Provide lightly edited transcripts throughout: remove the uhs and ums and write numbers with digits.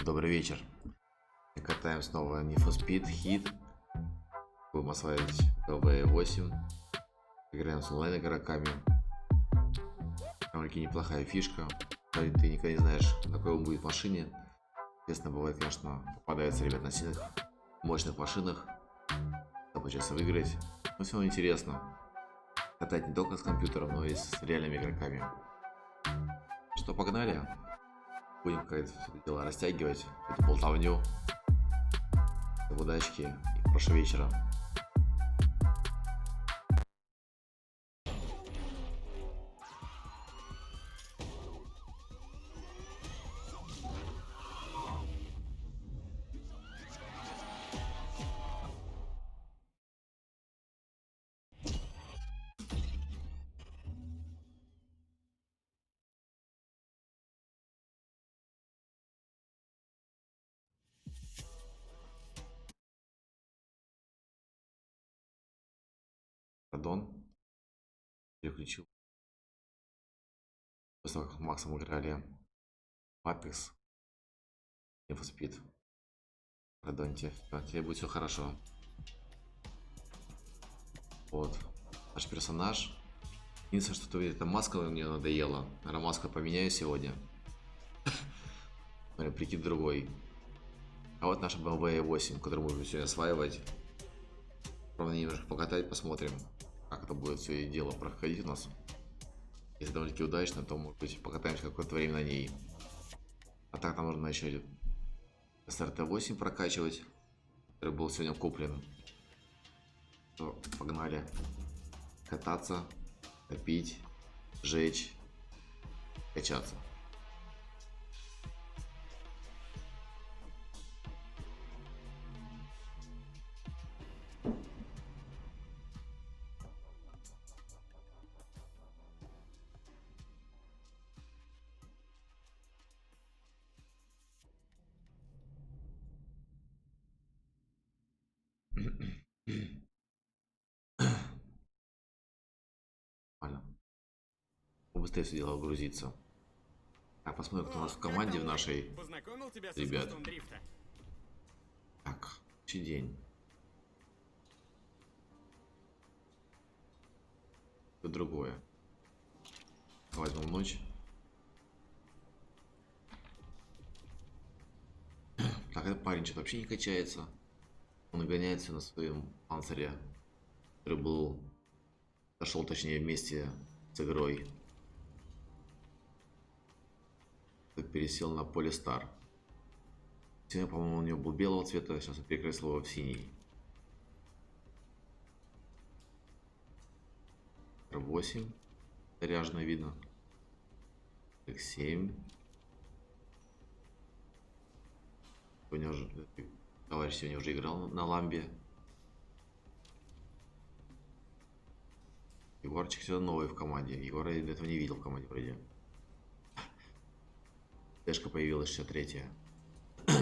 Добрый вечер. Мы катаем снова Need for Speed Heat. Будем осваивать ЛВ-8. Играем с онлайн игроками. Довольно-таки неплохая фишка. Ты никогда не знаешь, на какой он будет в машине. Естественно, бывает, конечно, попадаются ребят на сильных, мощных машинах. Получается выиграть. Но все равно интересно. Катать не только с компьютером, но и с реальными игроками. Что, погнали? Будем как-то все это дело растягивать, эту болтовню. Удачки и хорошего вечера. Пардон. Переключил. После того, как с Максом играли Apex, Need for Speed. Пардоньте, тебе будет все хорошо. Вот. Наш персонаж. Единственное, что эта маска мне надоела. Наверное, маску поменяю сегодня. Прикид другой. А вот наша BMW 8, которую мы будем сегодня осваивать. Правда, немножко покатать, посмотрим, как это будет все дело проходить у нас. Если довольно-таки удачно, то, может быть, покатаемся какое-то время на ней. А так нам нужно еще СРТ-8 прокачивать, который был сегодня куплен. То, погнали кататься, топить, жечь, качаться. Быстрее все дело грузится. Так, посмотрим, кто у нас в команде в нашей. Ребят. Так, следующий день. Что другое. Возьмем ночь. Так, этот парень что-то вообще не качается. Он гоняется на своем панцире, который был... Дошел, точнее, вместе с игрой. Пересел на Полистар. Сегодня, по-моему, у него был белого цвета, сейчас я перекрасил его в синий. 8 заряжено видно. X7. Сегодня уже, товарищ сегодня уже играл на ламбе. Егорчик все новый в команде. Егора я до этого не видел в команде вроде. Тэшка появилась 63-я.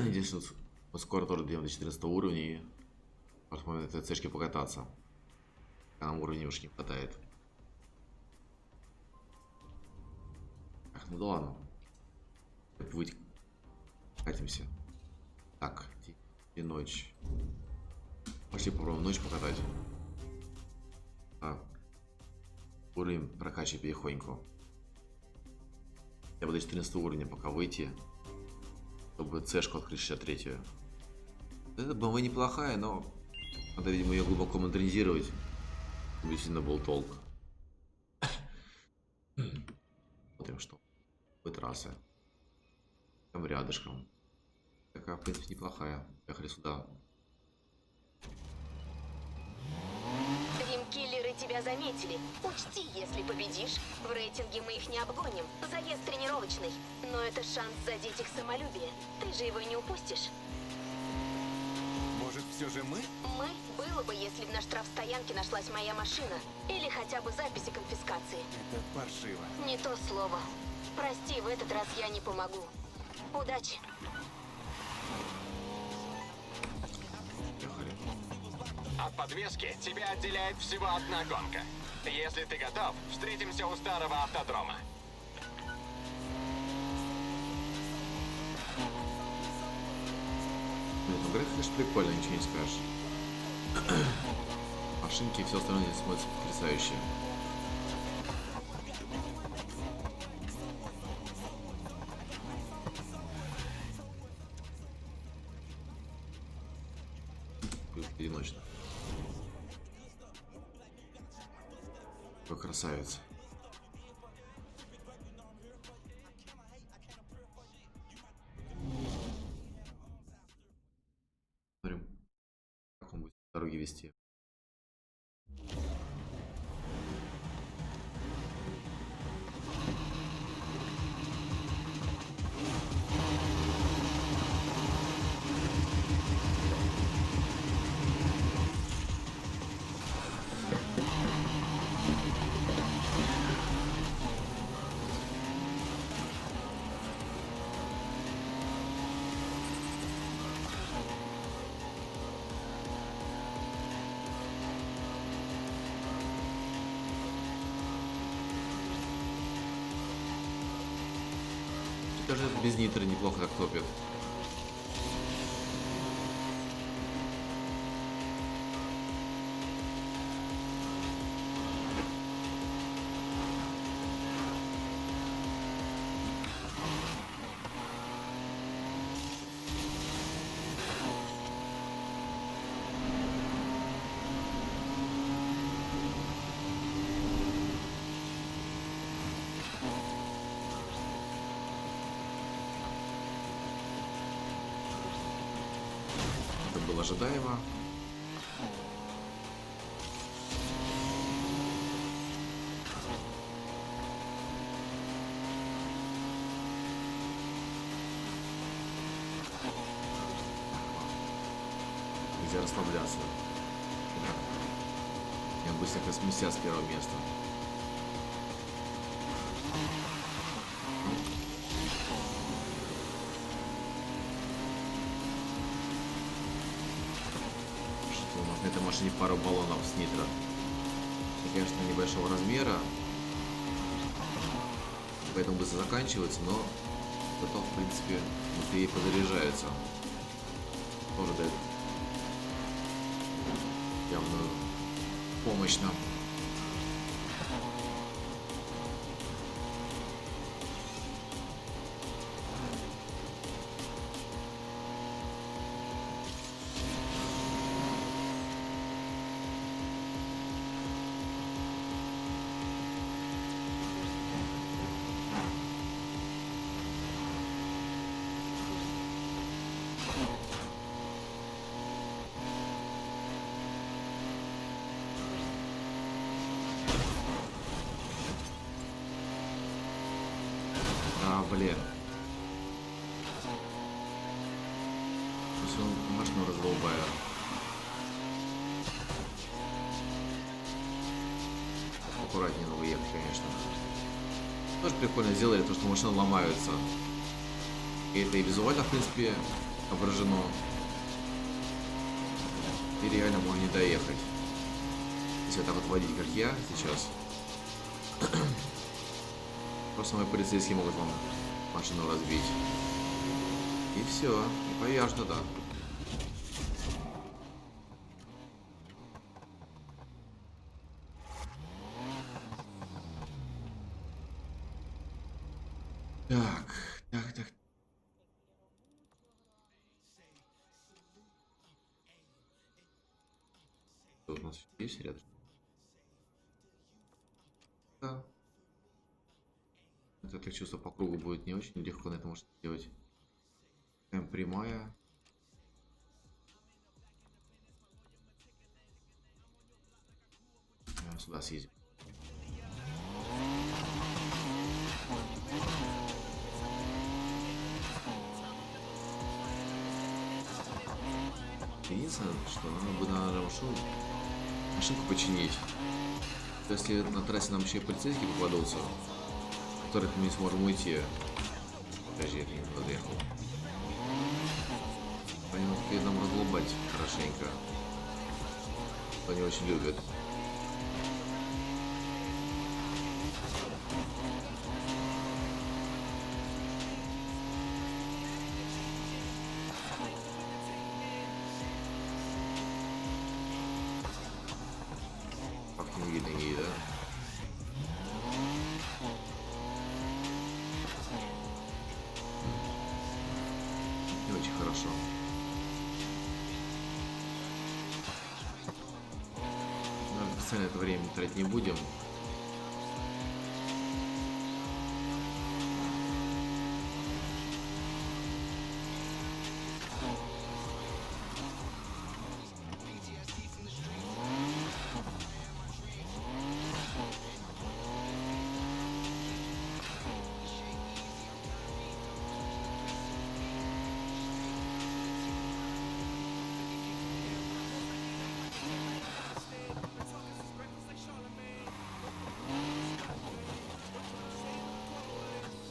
Единственное, мы скоро тоже дойдем до 14 уровня и посмотрим на этой цешке покататься. А нам уровня уж не хватает. Ах, ну да ладно. Будь катимся. Так, и ночь. Пошли попробуем ночь покатать. Уровень прокачивай потихоньку. Я буду до 14 уровня пока выйти, чтобы цешку открыть 63-ю. Эта BMW неплохая, но надо, видимо, ее глубоко модернизировать, чтобы действительно был толк. Смотрим, что будет трасса. Там рядышком. Такая, в принципе, неплохая. Поехали сюда. Киллеры тебя заметили. Учти, если победишь, в рейтинге мы их не обгоним. Заезд тренировочный. Но это шанс задеть их самолюбие. Ты же его не упустишь. Может, все же мы? Мы? Было бы, если бы на штрафстоянке нашлась моя машина. Или хотя бы записи конфискации. Это паршиво. Не то слово. Прости, в этот раз я не помогу. Удачи. От подвески тебя отделяет всего одна гонка. Если ты готов, встретимся у старого автодрома. Блин, ну график, конечно, прикольно, ничего не скажешь. Машинки и все остальное смотрится потрясающе. Плюс одиночно. Какой красавец. Смотрим, как он будет дороги вести. Даже без нитро неплохо так топит. Это было ожидаемо. Нельзя расслабляться. Я быстренько сместя с первого места. Что у нас на этой машине пару баллонов с нитро. И, конечно, небольшого размера. Поэтому быстро заканчивается, но зато, в принципе, внутри подзаряжается. Тоже дает явную помощь нам. Блин. Все, машину раздолбаю. Аккуратнее надо ехать, конечно. Тоже прикольно сделали то, что машины ломаются. И это и визуально, в принципе, отображено. И реально можно не доехать. Если так вот водить, как я сейчас. Просто мои полицейские могут вам машину разбить. И все. И повяжно, да. Так. Что у нас есть ряд? Да. Это так чувство по кругу будет не очень легко на этом можно сделать. Прям прямая. Сюда съездим. Единственное, что надо бы на машинку починить. Если на трассе нам еще и полицейские попадутся, которых мы не сможем уйти. Подожди, я не подъехал. Они могут нам разлобать хорошенько. Они очень любят. видно ей, да? Не очень хорошо. Но специально это время тратить не будем.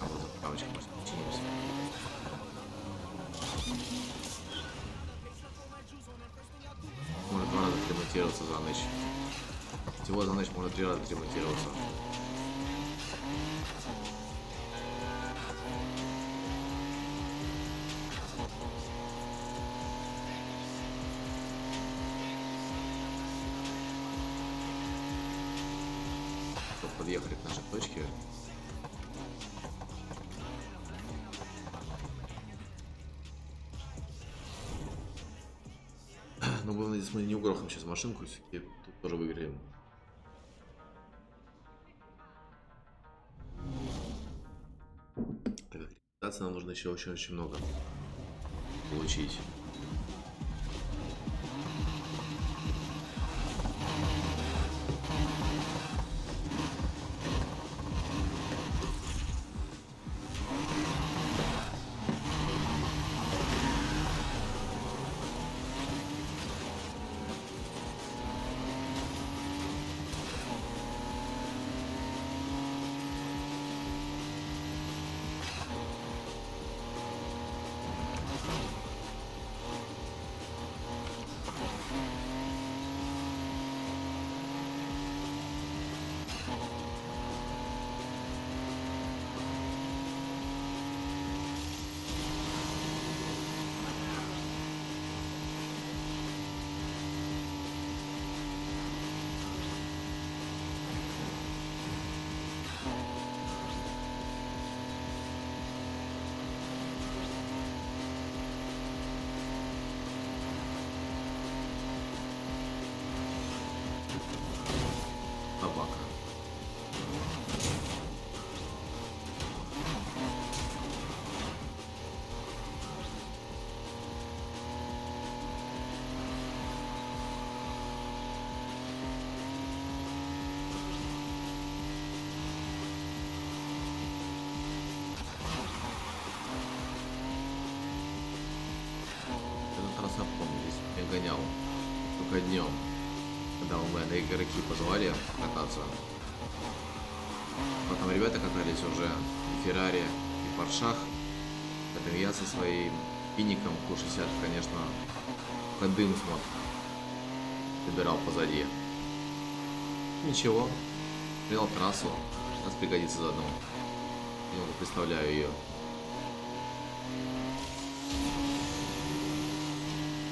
А вот заправочка, может, починимся. Может 2 раза отремонтироваться за ночь. Всего за ночь можно 3 раза отремонтироваться. Чтобы подъехали к нашей точке. Но будем надеяться, мы не угрохаем сейчас машинку, и тут тоже выиграем. Так как репутации нам нужно еще очень много получить. Собака. Этот раз я помню, здесь я гонял только днем, когда мы на игроки позвали кататься. Потом ребята катались уже в Феррари и Поршах. Потом я со своим фиником Q60, конечно, под дым смотр собирал позади. Ничего, принял трассу, нас пригодится заодно. Немного представляю ее.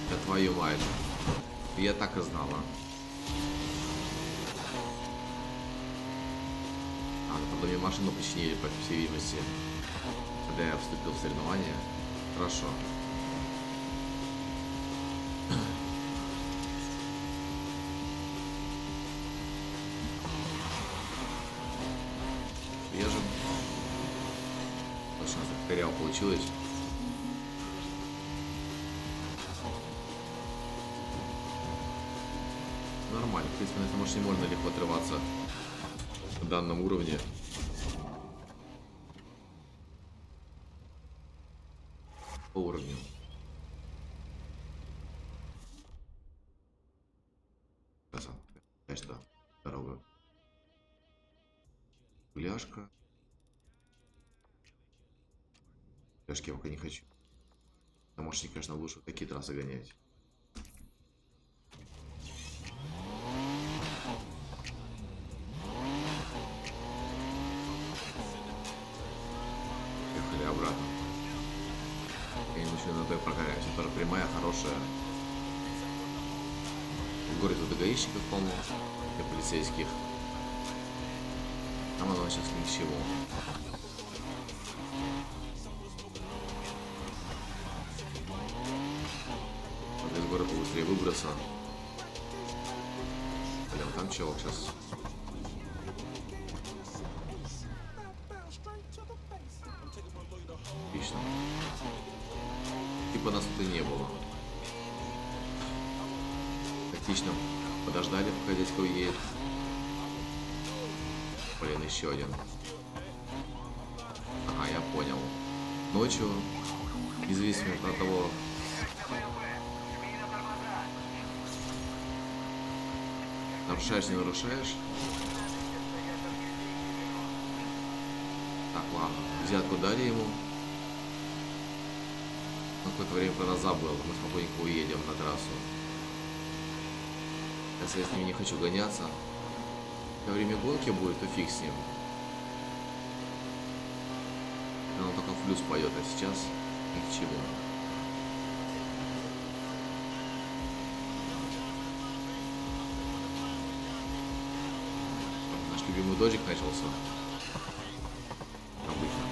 Да твою мать. Я так и знала. Потом мне машину починили, по всей видимости, когда я вступил в соревнования. Хорошо. Режем. Точно, коряво получилось. Нормально. В принципе, на этой машине можно легко отрываться на данном уровне. По уровню. Конечно, дорога. Гуляшка. Гуляшки я пока не хочу. На машине, конечно, лучше такие трассы гонять. Ехали обратно. Я не начну на той прокачать. Тоже прямая, хорошая. В городе тут гаишников полно. Для полицейских. Нам оно сейчас ни к чему. Надо из города быстрее выбраться. Блин, там чувак сейчас. Отлично. Типа нас тут и не было. Тактично подождали, пока дядька уедет. Блин, еще один. Ага, я понял. Ночью, независимо от того, нарушаешь, не нарушаешь. Так, ладно. Взятку дали ему. На какое-то время про нас забыл. Мы спокойненько уедем на трассу. Если я с ними не хочу гоняться. Во время гонки будет, то фиг с ним. Он только в плюс поет, а сейчас ни к чему. Наш любимый дождик начался. Обычно.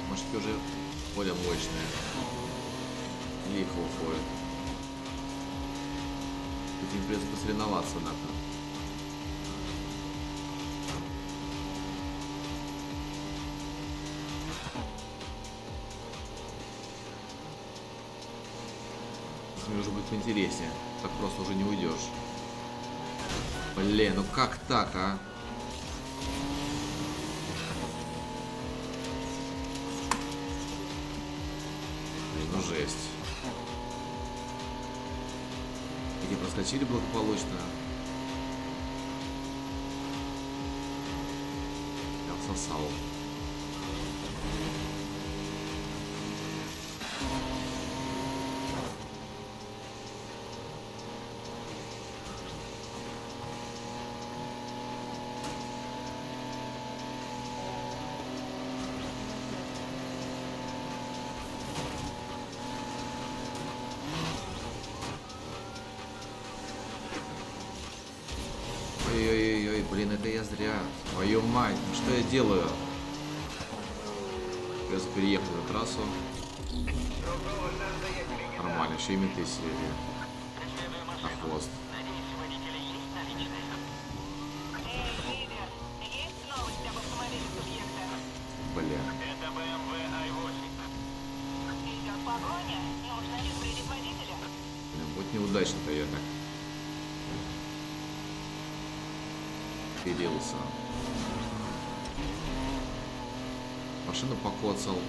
Мужики уже более мощные. И их уходят. Тут им придется посоревноваться, однако. С ними уже будет поинтереснее. Так просто уже не уйдешь. Блин, ну как так, а? Ну жесть. Эти проскочили благополучно. Я всосал. Ой-ой-ой, блин, это я зря. Твою мать, ну что я делаю? Я переехал на трассу. Нормально, еще и менты сидели. На хвост. Бля. Это BMW i8. Идет погоня, нужно предупредить водителя. Блин, вот неудачно-то я так. Перился. Машину покоцал.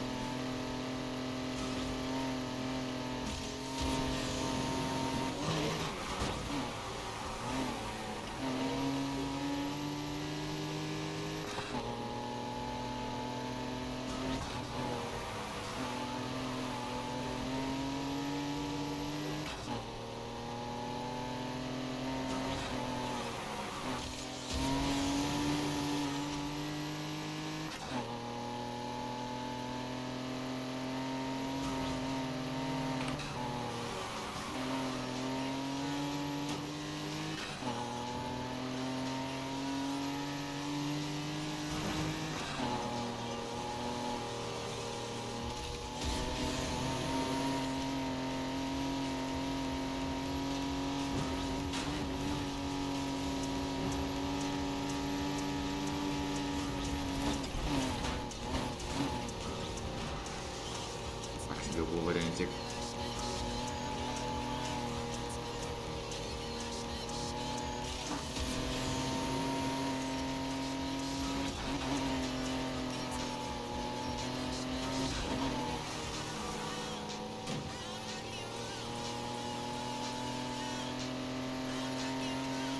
тебе был вариантик.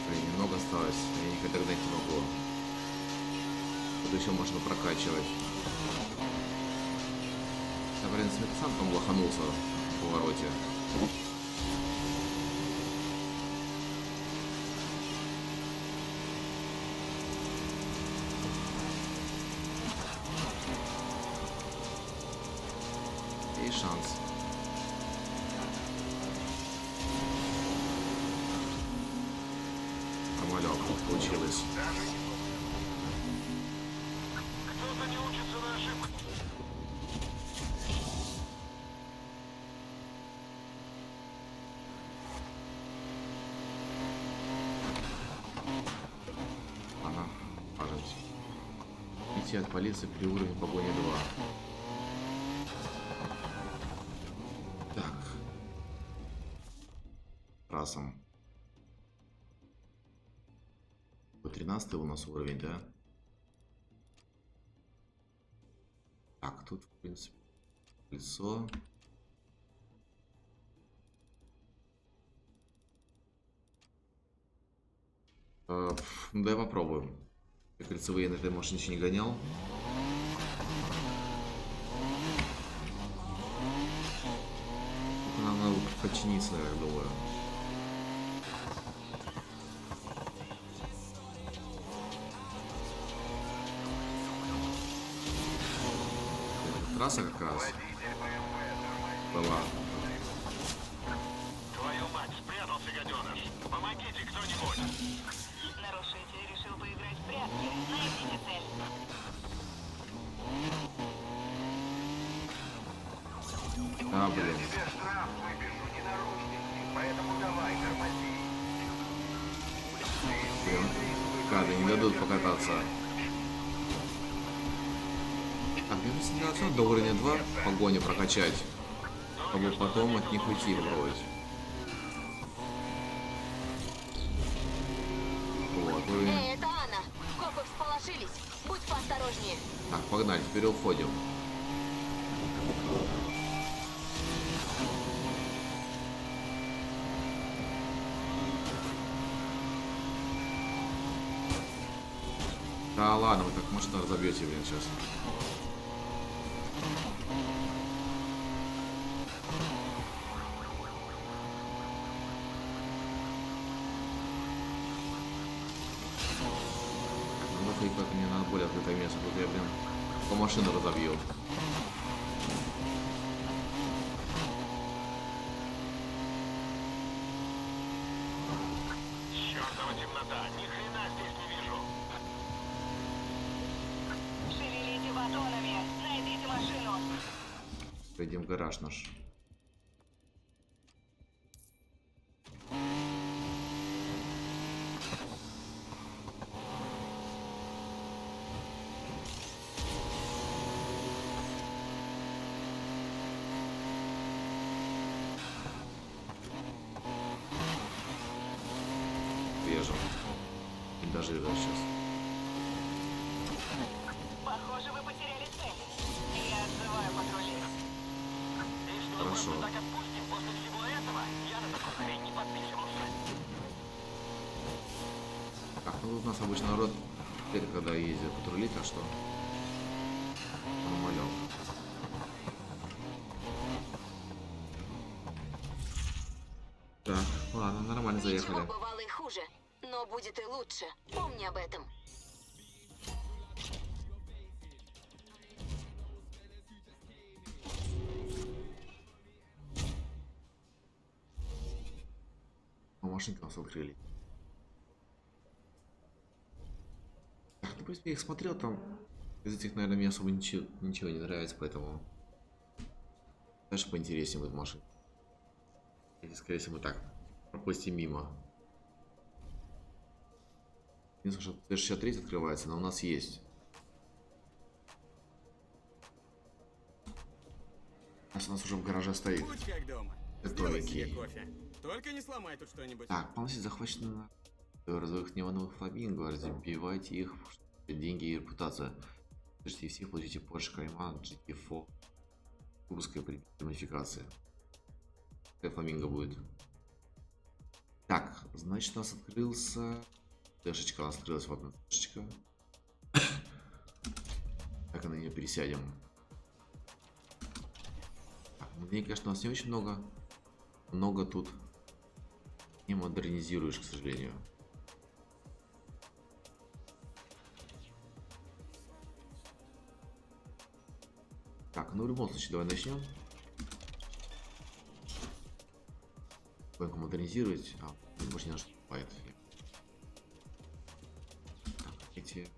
Блин, немного осталось. Я никогда догнать не могу. Тут еще можно прокачивать. Я, в принципе, сам там лоханулся в повороте. Есть шанс. Нормалек, получилось. Кто-то не учится на ошибках. Ага, пожалуйста. Идти от полиции при уровне погони 2. Так. Разом. 13 у нас уровень, да? Так, тут, в принципе, лицо. Ну, давай попробуем. Как кольцевые на этой машине еще не гонял. Только нам надо подчиниться, я думаю. Трасса как раз была. Твою мать, спрятался гаденыш. Помогите кто-нибудь. Нарушитель решил поиграть в прятки. Найдите цель. Да, блин. Тебе штраф выпишу, не нарушники, поэтому давай, тормози. Блин. Гады не дадут покататься. Так, мне нужно до уровня 2 погоню прокачать, чтобы потом от них уйти попробовать. Вот, уровень. Эй, это Анна. Копы всполошились. Будь поосторожнее. Так, погнали, теперь уходим. Да ладно, вы так машину разобьете, блин, сейчас. Ну, как мне надо более открытое место, тут я, блин, по машину разобью. Чёртова темнота, ни хрена здесь не вижу. Шевелите батонами. Найдите машину. Пойдем в гараж наш. Режем. И даже сейчас. Похоже, вы потеряли цель. Я отзываю патрули. И что, Хорошо. просто так отпустим после всего этого? Я на такой хрень не подписывался. Так, ну тут у нас обычно народ редко когда ездит патрули, так что нормалек. Так, ладно, нормально Ничего, заехали. бывало и хуже. Но будет и лучше. Помни об этом. Машинки у нас открыли. Так, ну, в принципе, я их смотрел, там из этих, наверное, мне особо ничего не нравится, поэтому дальше поинтереснее будет машина. Или, скорее всего, мы так пропустим мимо. Единственное, что Т-63 открывается, но у нас есть. У нас уже в гараже стоит. Будь как дома. Готовенький. Сделай себе кофе. Только не сломай тут что-нибудь. Так, полностью захвачено разовых невановых фламинго. Разбивайте их, деньги и репутация. Слушайте, всех получите Porsche Cayman GT4. Выпуска при модификации. Какая фламинго будет? Так, значит, у нас открылся... Дэшечка у нас открылась, вот она, дэшечка. Так, на нее пересядем. Так, мне, конечно, у нас не очень много. Много тут не модернизируешь, к сожалению. Так, ну в любом случае давай начнем. Банку модернизировать. Больше не наступает. Так, эти...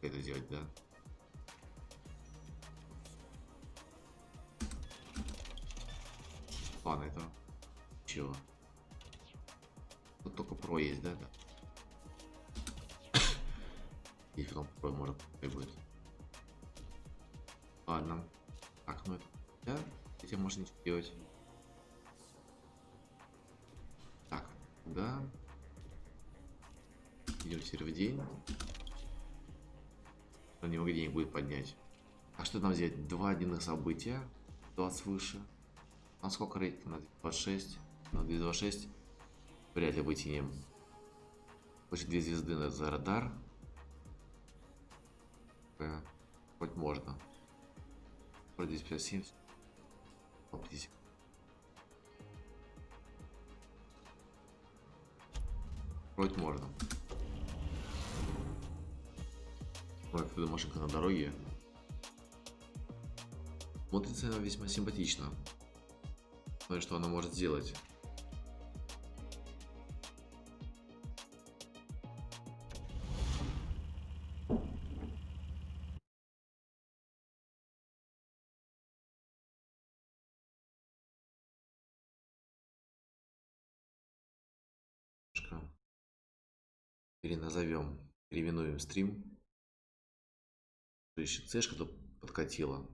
Как это делать, да? Ладно, это... Чего? Тут только про есть, да? Да. И потом про может и будет. Ладно. Так, ну это... Да? Этим можно ничего делать. Так, да. Идем теперь в день. Но немного денег будет поднять. А что нам взять? 2 отдельных события. 20 выше. А сколько рейтинг? На 26. На 226. Вряд ли вытянем. Хочет 2 звезды за радар. Хоть можно. Вроде 257. Оптись. Вроде можно. Ой, когда машинка на дороге. Смотрится она весьма симпатично. Смотри, что она может сделать. Переназовем, переименуем стрим. Еще цешка тут подкатила.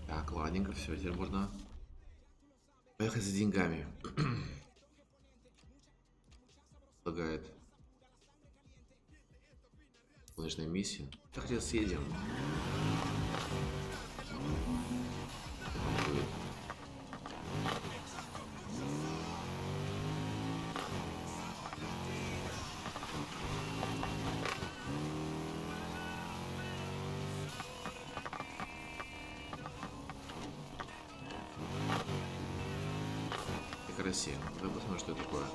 Так, ладненько, все, теперь можно поехать за деньгами. Предлагает гоночная миссия. Так, сейчас съедем. Россия. Давай посмотрим, что это такое.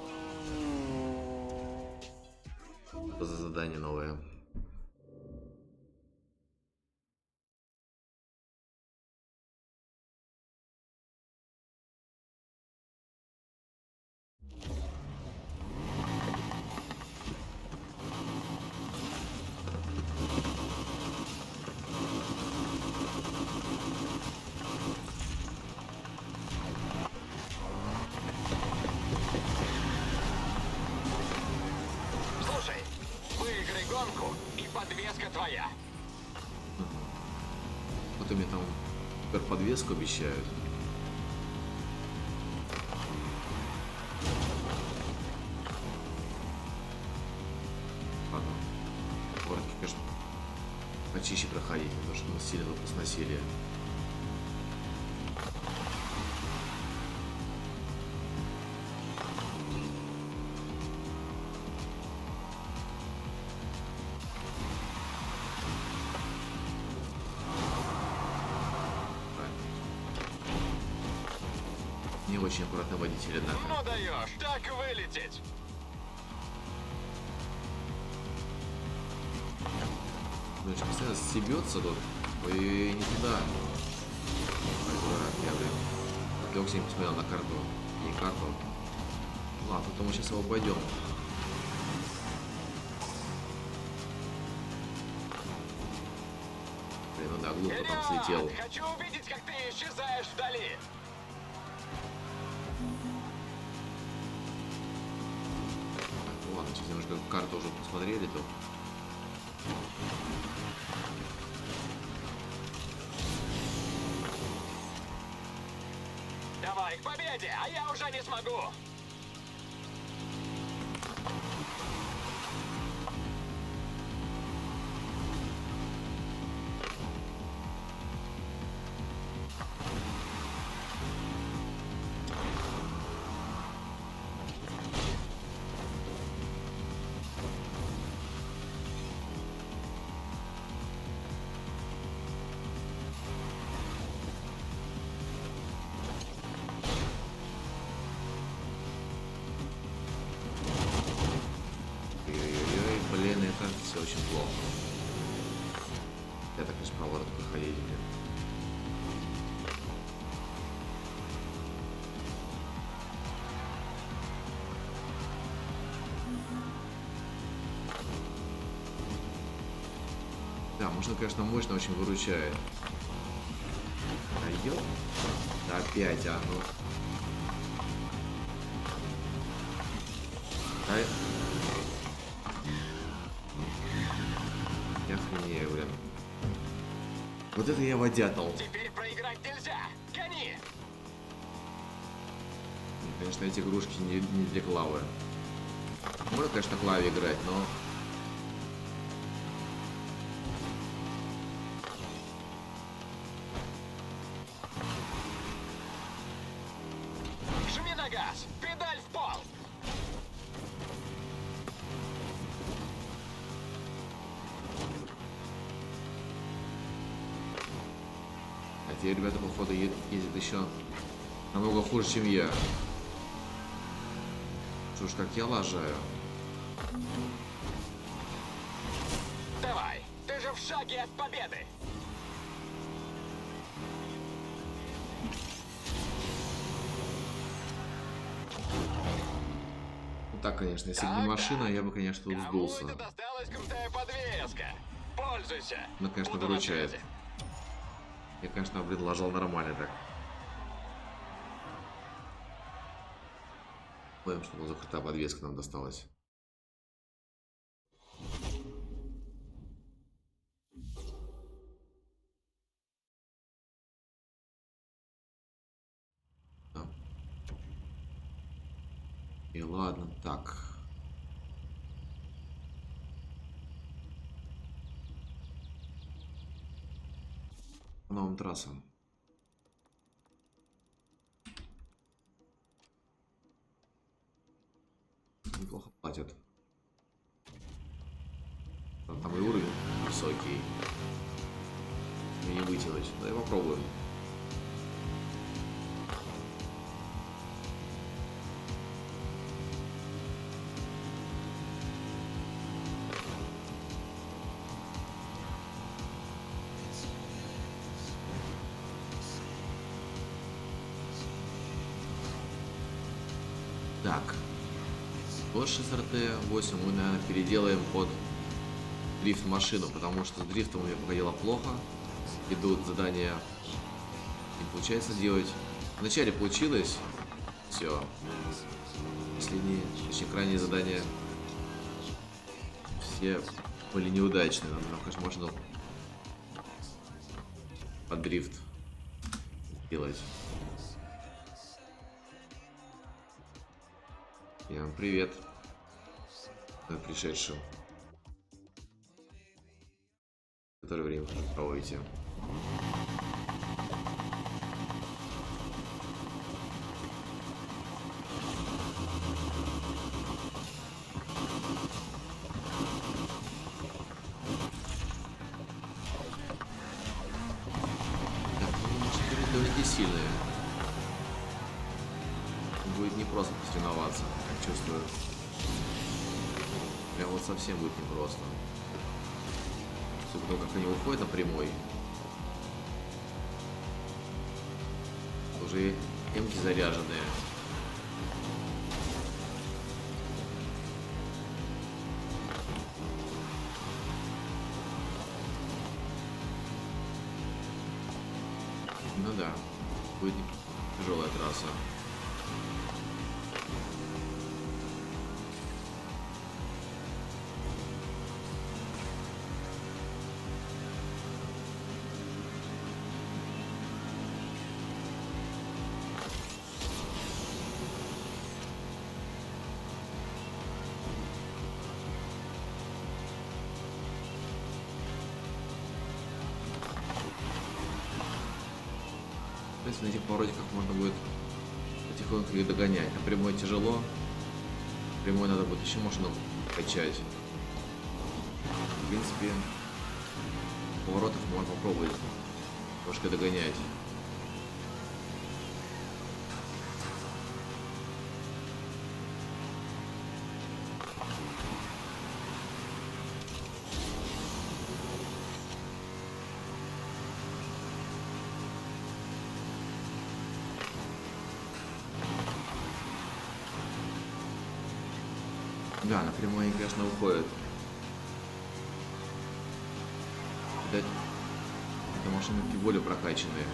Что за задание новое? Подвеска твоя. Вот мне там подвеску обещают. Ладно. Горки, конечно, почище проходить, потому что мы сильно выпуск насилия. Не очень аккуратный водитель, однако. Ну даешь, так вылететь. Ну, что постоянно стебется тут. Ой, не туда. Ой, дурак, я, блин. Как я вообще не посмотрел на карту. Не карту. Ладно, тут мы сейчас его обойдем. Блин, ну да, глупо там слетел. Вперед! Хочу увидеть, как ты исчезаешь вдали. Так, ладно, сейчас немножко карту уже посмотрели тут. Давай к победе, а я уже не смогу. Ой-ой-ой, блин, это все очень плохо. Я так лишь поворот проходить, блин. Да, можно, конечно, мощно очень выручает. А ёп. Да опять, а, ну. Ай. Я охренею, блин. Вот это я водятел. Теперь проиграть нельзя. Гони. Конечно, эти игрушки не для клавы. Можно, конечно, клаве играть, но... Жми на газ. Педаль в пол. А те ребята, походу, ездят еще намного хуже, чем я. Что ж, как я лажаю. Давай. Ты же в шаге от победы. Ну так, конечно, если бы не машина, я бы, конечно, тут Кому сдулся. это досталась крутая подвеска? Пользуйся. Ну, конечно, Буду на выручает. связи. Я, конечно, блин, ложал нормально так. Понял, что за крутая подвеска нам досталась. Да. И ладно, так. По новым трассам. Неплохо платят. Там и уровень высокий. И не вытянуть. Давай попробуем. Так. Больше СРТ 8 мы, наверное, переделаем под дрифт машину, потому что с дрифтом у меня пока дела плохо. Идут задания, не получается делать. Вначале получилось. Все. Последние, точнее, крайние задания все были неудачные. Нам, конечно, можно под дрифт делать. Всем привет, пришедшим. Которое время проводите. Так, ну, машины довольно сильные. Будет непросто посоревноваться, я чувствую. Прям вот совсем будет непросто. Судя по тому, как они уходят на прямой. Уже эмки заряженные. Ну да, будет тяжелая трасса. В принципе, на этих поворотиках можно будет потихоньку их догонять. На прямой тяжело. Прямой надо будет еще машину качать. В принципе, в поворотах можно попробовать немножко догонять. Да, на прямой они, конечно, уходят. Видать, это машинки более прокачанные.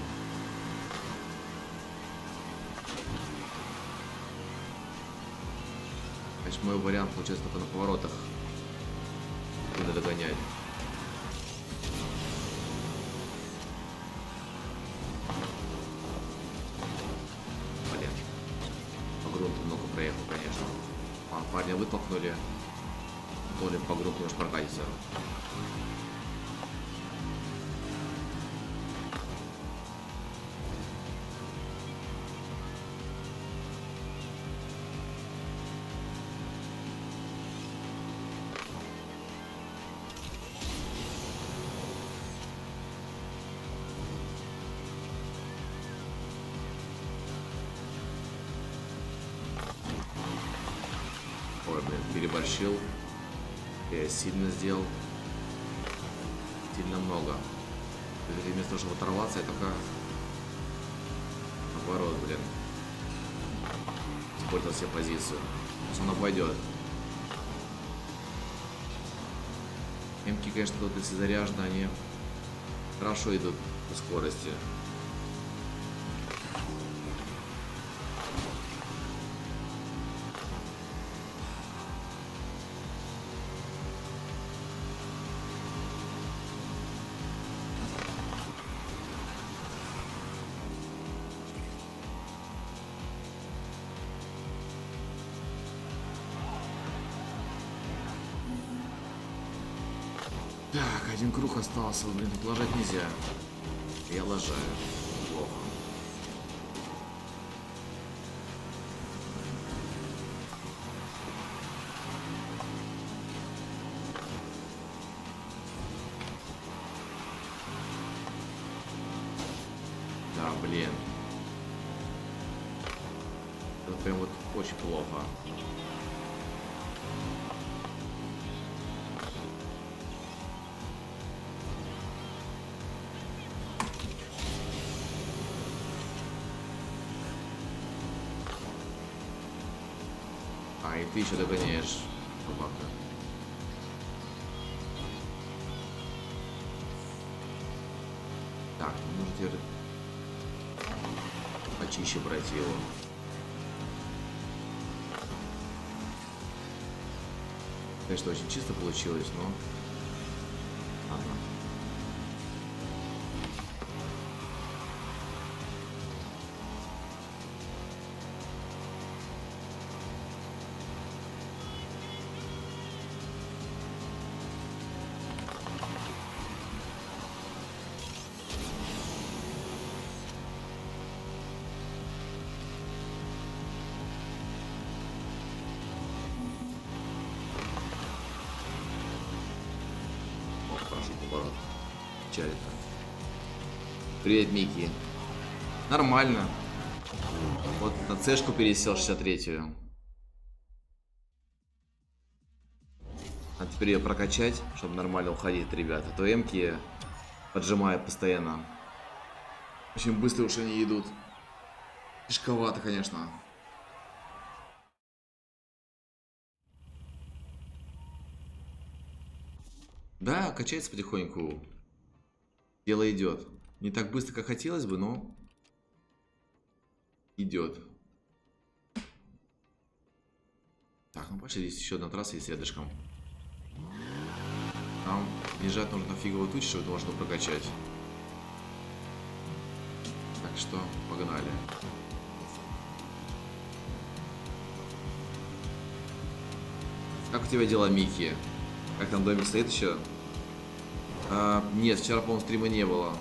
Конечно, мой вариант получается только на поворотах. Надо догонять. Блин. По грунту много проехал, конечно. Парня вытолкнули. То ли по грунту наш прокатится. Ой, блин, переборщил. Я сильно сделал. Сильно много. То есть, вместо того, чтобы оторваться, я только наоборот, блин. Использовал себе позицию. Сейчас он обойдет. Эмки, конечно, тут если заряжены, они хорошо идут по скорости. Так, один круг остался, блин, тут ложать нельзя. Я ложаю. Плохо. Да, блин. Это прям вот очень плохо. А, и ты еще догоняешь собака. Так, нужно теперь почище пройти его. Конечно, очень чисто получилось, но... Ага. Прошу поворот. Печаль это. Привет, Микки. Нормально. Вот на цешку пересел 63-ю. А теперь ее прокачать, чтобы нормально уходить, ребята. А то эмки поджимают постоянно. Очень быстро уж они идут. Тяжковато, конечно. Да, качается потихоньку. Дело идет. Не так быстро, как хотелось бы, но идет. Так, ну пошли, здесь еще одна трасса есть рядышком. Нам бежать нужно фиговую тучу, чтобы это можно прокачать. Так что, погнали. Как у тебя дела, Микки? Как там домик стоит еще? Нет, вчера, по-моему, стрима не было.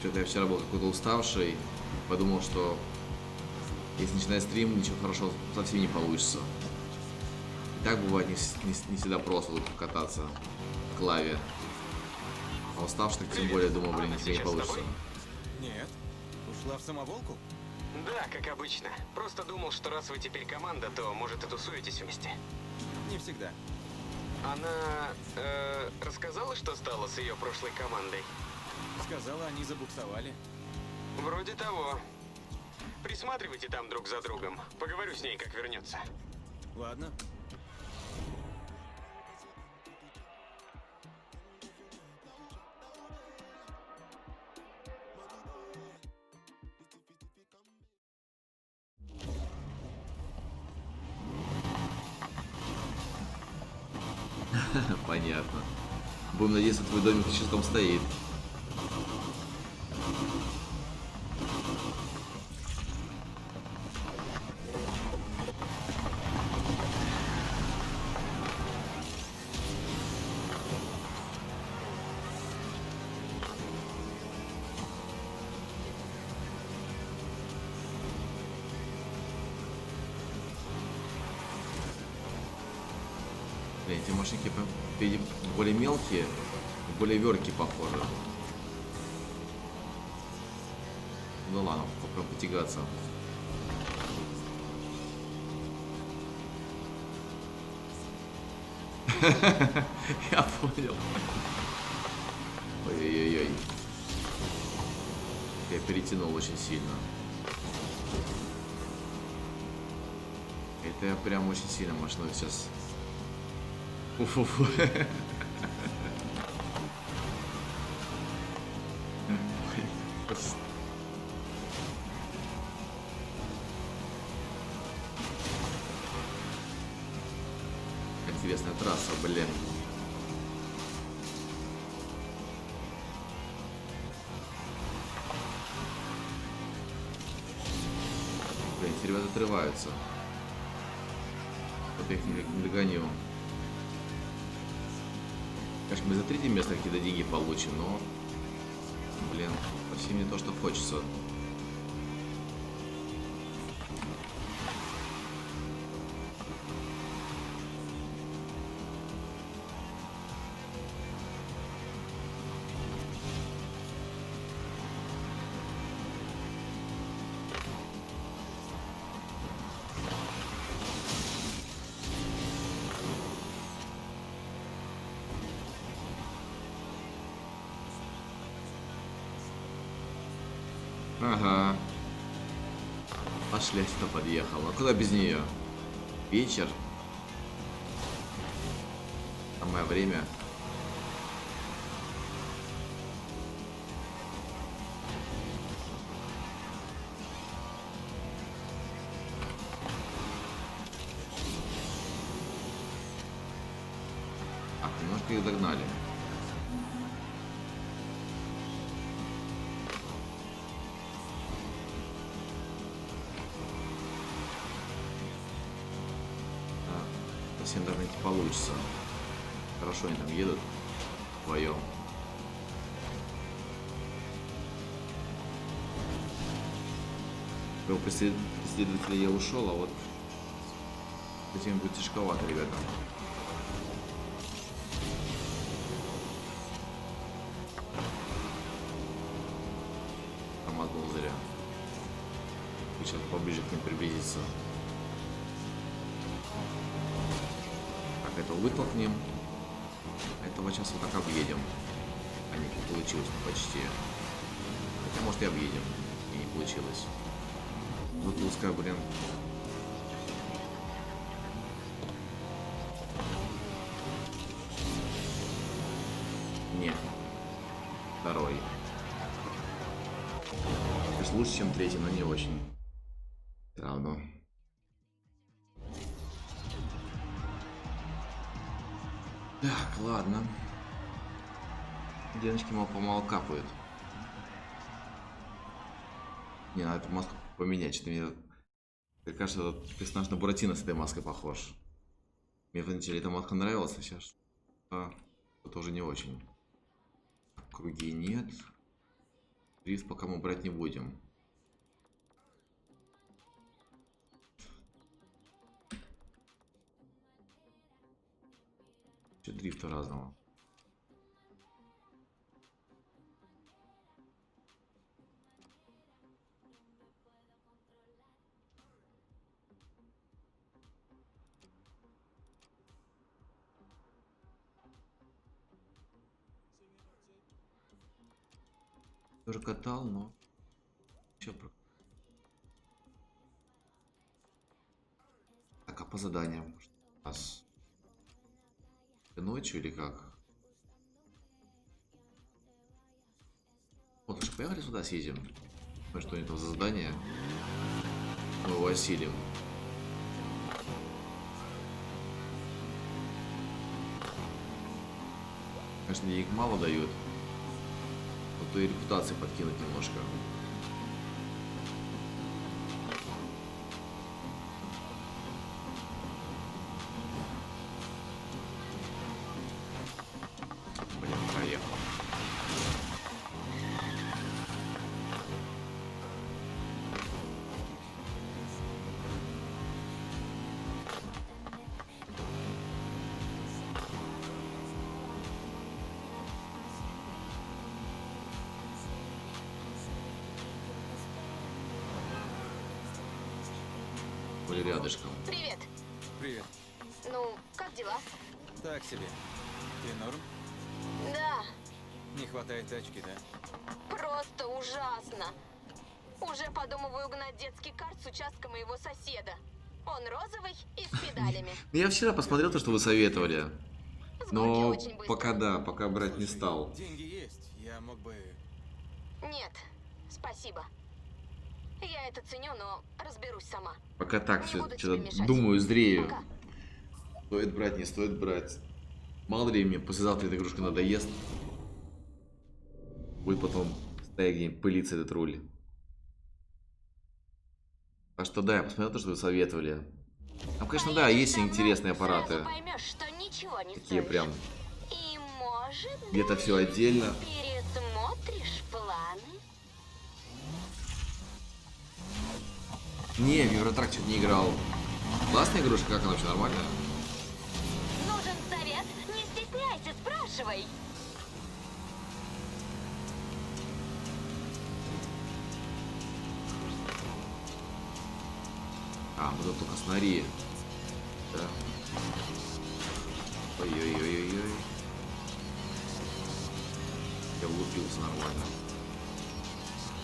Что-то я вчера был какой-то уставший. Подумал, что если начинать стрим, ничего хорошего совсем не получится. И так бывает не всегда просто тут кататься в клаве. А уставший, так тем более, думаю, блин, ничего не получится. Нет. Ушла в самоволку? Да, как обычно. Просто думал, что раз вы теперь команда, то, может, и тусуетесь вместе. Не всегда. Она рассказала, что стало с ее прошлой командой? Сказала, они забуксовали. Вроде того. Присматривайте там друг за другом. Поговорю с ней, как вернется. Ладно. Понятно. Будем надеяться, твой домик еще там стоит. Блин, эти машинки более мелкие, более верткие, похоже. Ну ладно, попробуем потягаться. Я понял. Ой-ой-ой. Я перетянул очень сильно. Это я прям очень сильно машину сейчас. Фу-фу-фу. Интересная трасса, блин. Блин, эти ребята отрываются. Вот я их не догоню. Конечно, мы за третье место какие-то деньги получим, но, блин, совсем не то, что хочется. Ага. Пошли, сюда подъехал. А куда без нее? Вечер. Самое время. Так, немножко их догнали. Совсем даже не получится. Хорошо они там едут вдвоем. Его преследователя я ушел, а вот с этим будет тяжковато, ребята. Тормознул зря. Сейчас поближе к ним приблизиться. Так, этого вытолкнем. Этого сейчас вот так объедем. А не получилось почти. Хотя, может, и объедем. И не получилось. Вот узкая, блин. Не. Второй. То есть лучше, чем третий, но не очень. Все равно. Так, ладно. Деночки помало капают. Не, надо эту маску поменять. Что-то мне кажется, этот персонаж на Буратино с этой маской похож. Мне вначале эта маска нравилась, а сейчас это уже не очень. Круги нет. Дрифт пока мы брать не будем. Что дрифта разного? Тоже катал, но еще про... Так, а по заданиям? У нас ночью или как? Вот, слушай, поехали сюда съездим. Ну что это за задание? Мы его осилим. Конечно, денег мало дают. Но то и репутации подкинуть немножко. Блин, проехал. Были рядышком. Привет. Привет. Ну, как дела? Так себе. Ты норм? Да, Не хватает тачки, да? просто ужасно. Уже подумываю угнать детский карт с участка моего соседа. Он розовый и с педалями. Я вчера посмотрел то, что вы советовали. С горки Но очень быстро. пока да, пока брать не стал. Деньги есть. Я мог бы... Нет, спасибо. Я это ценю, но разберусь сама. Пока так Не все, буду тебе что-то мешать. думаю, зрею. Пока. Стоит брать, не стоит брать. Мало ли мне послезавтра эта игрушка надоест. Будет потом стоять где-нибудь пылиться этот руль. Так что да, я посмотрел то, что вы советовали. Там, конечно, да, Поедешь есть со мной, интересные аппараты. сразу поймешь, что ничего не Такие стоишь. прям И может где-то даже все отдельно. пересмотришь планы? Не, в Евротрак что-то не играл. Классная игрушка, как она вообще, нормальная? Нужен совет? Не стесняйся, спрашивай. А, вот это только снари. Да. Ой-ой-ой-ой-ой. Я влупился нормально.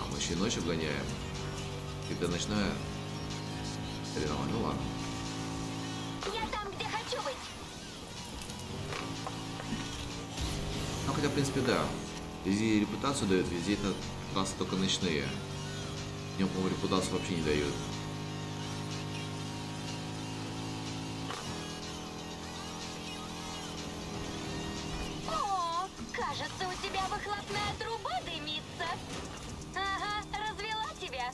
А мы еще и ночью гоняем. Это ночная соревнование. Ну ладно. Я там, где хочу быть. Ну хотя, в принципе, да. Везде репутацию дают, везде это трассы только ночные. Днем, по-моему, репутацию вообще не дают. О, кажется, у тебя выхлопная труба дымится. Ага, развела тебя.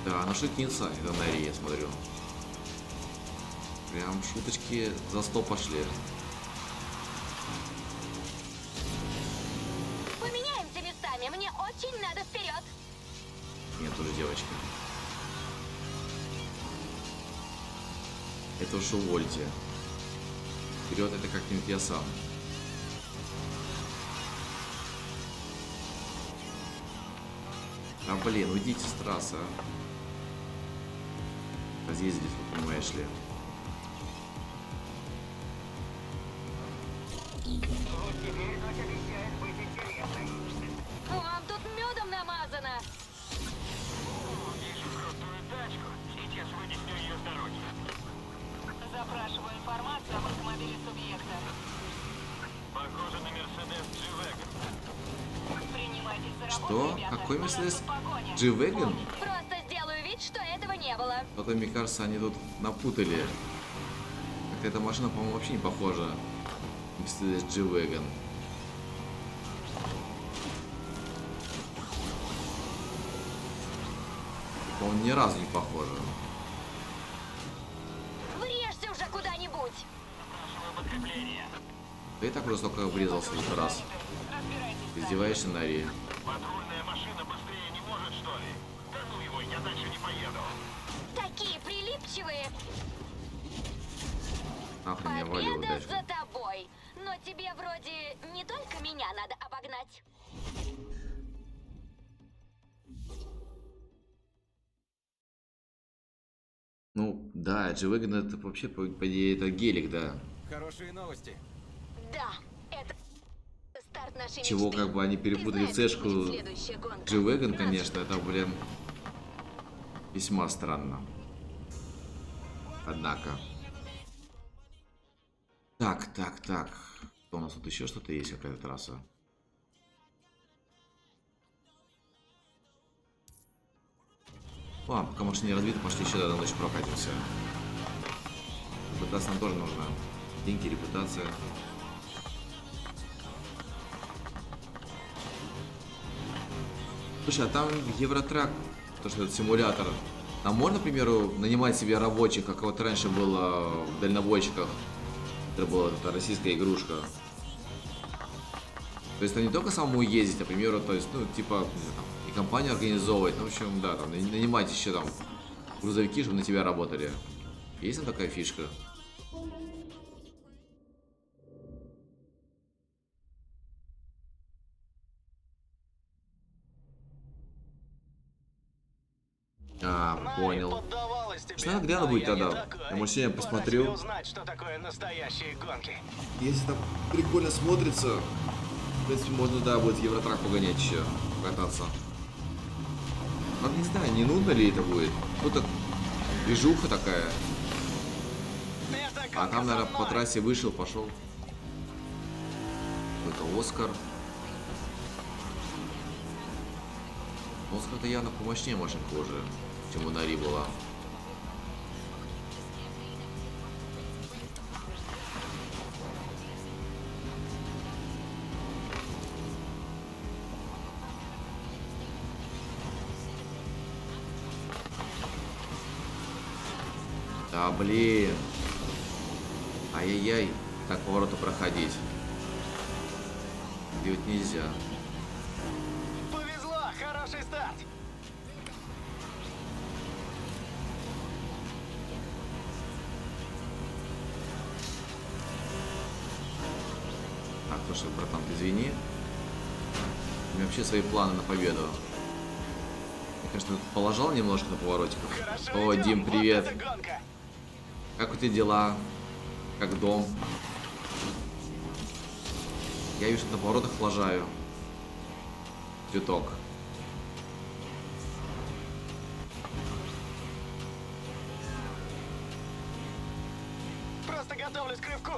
Да, она шутница, это Нари, я смотрю. Прям шуточки за 100 пошли. Поменяемся местами, мне очень надо вперед. Нет, тоже девочки. Это уж увольте. Вперед это как-нибудь я сам. А блин, уйдите с трассы, а. Разъездить, понимаешь ли. Вам тут медом намазано. Запрашиваю информацию об автомобиле субъекта. Похоже на Мерседес G-Wagon. Принимайтесь за работу, Что? ребята. Какой У нас Мерседес? тут погоня. G-Wagon? Просто сделаю вид, что этого не было. Вот, мне кажется, они тут напутали. Как-то эта машина, по-моему, вообще не похожа. Mercedes G-Wagon. По-моему, ни разу не похожа. Врежься уже куда-нибудь. Ты и так уже столько врезался в этот раз. Ты издеваешься на Ари? Патрульная машина быстрее не может, что ли? Да ну его, я дальше не поеду. Такие прилипчивые. Нахрен я валил Победа дальше. за тобой. Но тебе вроде не только меня надо обогнать. Ну, да, G-Wagon это вообще, по идее, это гелик, да. Хорошие новости. Да, это старт нашей Чего, мечты. как бы они Ты перепутали знаешь, цешку где будет следующая гонка. G-Wagon, Нас конечно, это, блин, весьма странно. Однако. Так. Что у нас тут еще что-то есть, какая-то трасса? Ладно, пока машина не разбита, пошли сюда, надо еще прокатимся. Репутация нам тоже нужна. Деньги, репутация. Слушай, а там Евротрак, то что это симулятор. Там можно, к примеру, нанимать себе рабочих, как вот раньше было в дальнобойщиках. Это была эта российская игрушка. То есть там не только самому ездить, а, к примеру, то есть, ну, типа, не знаю, там, и компанию организовывать. Ну, в общем, да, там, нанимать еще там грузовики, чтобы на тебя работали. Есть там такая фишка? Понял. Что надо гляну будет тогда? Я, может, сегодня посмотрю. Узнать, что такое настоящие гонки. Если там прикольно смотрится, в принципе, можно, да, будет Евротрак погонять еще, кататься. Правда, не знаю, не нудно ли это будет. Ну так, движуха такая. А там, наверное, по трассе вышел, пошел. Какой-то Оскар. Оскар-то явно помощнее машинка уже, чем у Нари была. Да блин. Ай-яй-яй. Так повороты проходить. Делать нельзя. Повезло, хороший старт. Так, слушай, братан, ты извини. У меня вообще свои планы на победу. Я, конечно, полажал немножко на поворотиках. Хорошо О, идем, Дим, вот привет. это гонка. Как у тебя дела? Как дом? Я вижу, на поворотах лажаю. Чуток. Просто готовлюсь к рывку.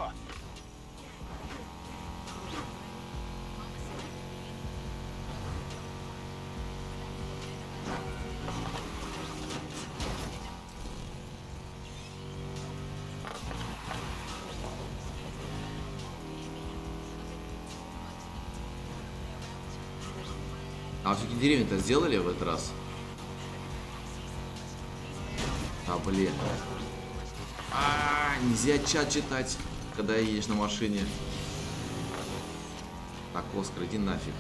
А все-таки деревню-то сделали в этот раз? А, блин. Нельзя чат читать, когда едешь на машине. Так, Оскар, иди нафиг.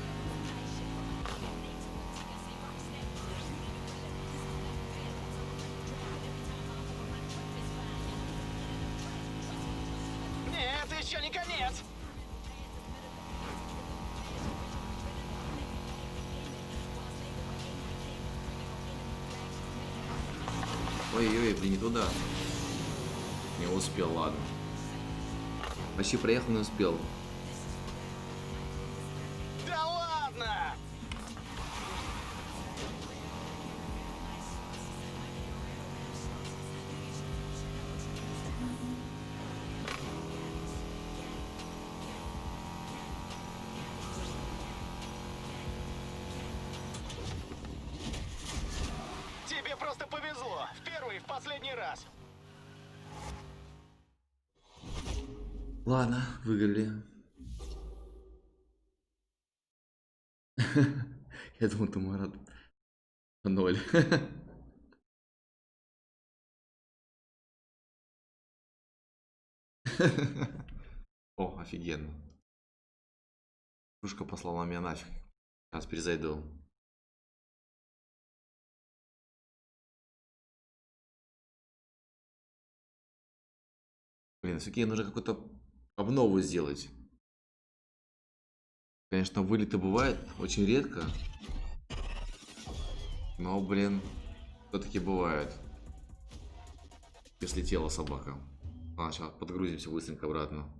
Нет, еще не конец. Ой-ой, блин, не туда. Не успел, ладно. Почти проехал, не успел. Да ладно! Тебе просто повезло. В первый и в последний раз. Ладно, выиграли. Я думал, ты Марат. 0. О, офигенно. Пушка послала меня нафиг. Сейчас перезайду. Блин, все-таки нужно какую-то обнову сделать. Конечно, вылеты бывает очень редко. Но, блин, все-таки бывает. Если тело собака. А, сейчас подгрузимся быстренько обратно.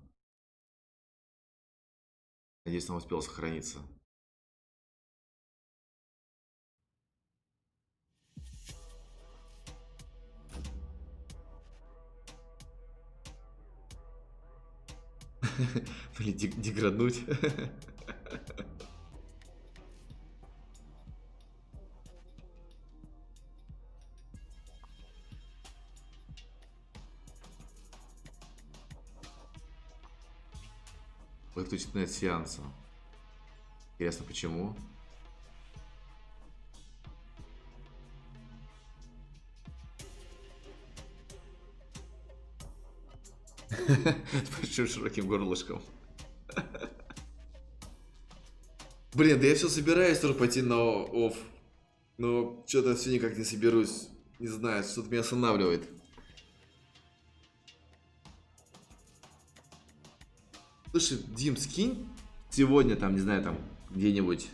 Надеюсь, он успел сохраниться. Блин, деграднуть. Выключить нет сеанса. Интересно, почему? С большим широким горлышком. Блин, да я все собираюсь тоже пойти на офф. Но что-то все никак не соберусь. Не знаю, что-то меня останавливает. Слушай, Дим, скинь сегодня там, не знаю, там где-нибудь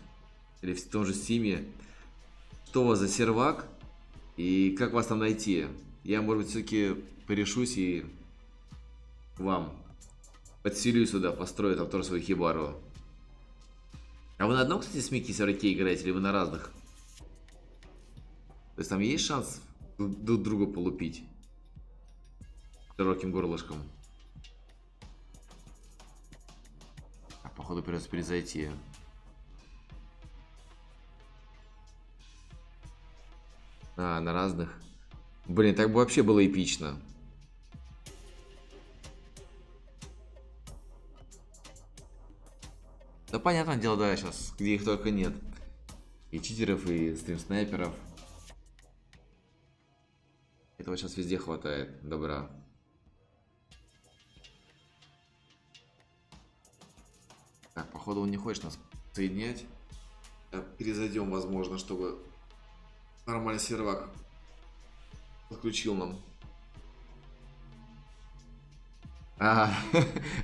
или в том же Стиме, что у вас за сервак и как вас там найти. Я, может быть, все-таки порешусь и к вам подселюсь сюда, построю там тоже свою хибару. А вы на одном, кстати, с Микки серваке играете или вы на разных? То есть там есть шанс друг друга полупить широким горлышком? А, походу придется перезайти. А, на разных. Блин, так бы вообще было эпично. Да, понятное дело, да, сейчас, где их только нет. И читеров, и стрим-снайперов. Этого сейчас везде хватает добра. Так, походу он не хочет нас соединять. Перезайдем, возможно, чтобы нормальный сервак подключил нам. А,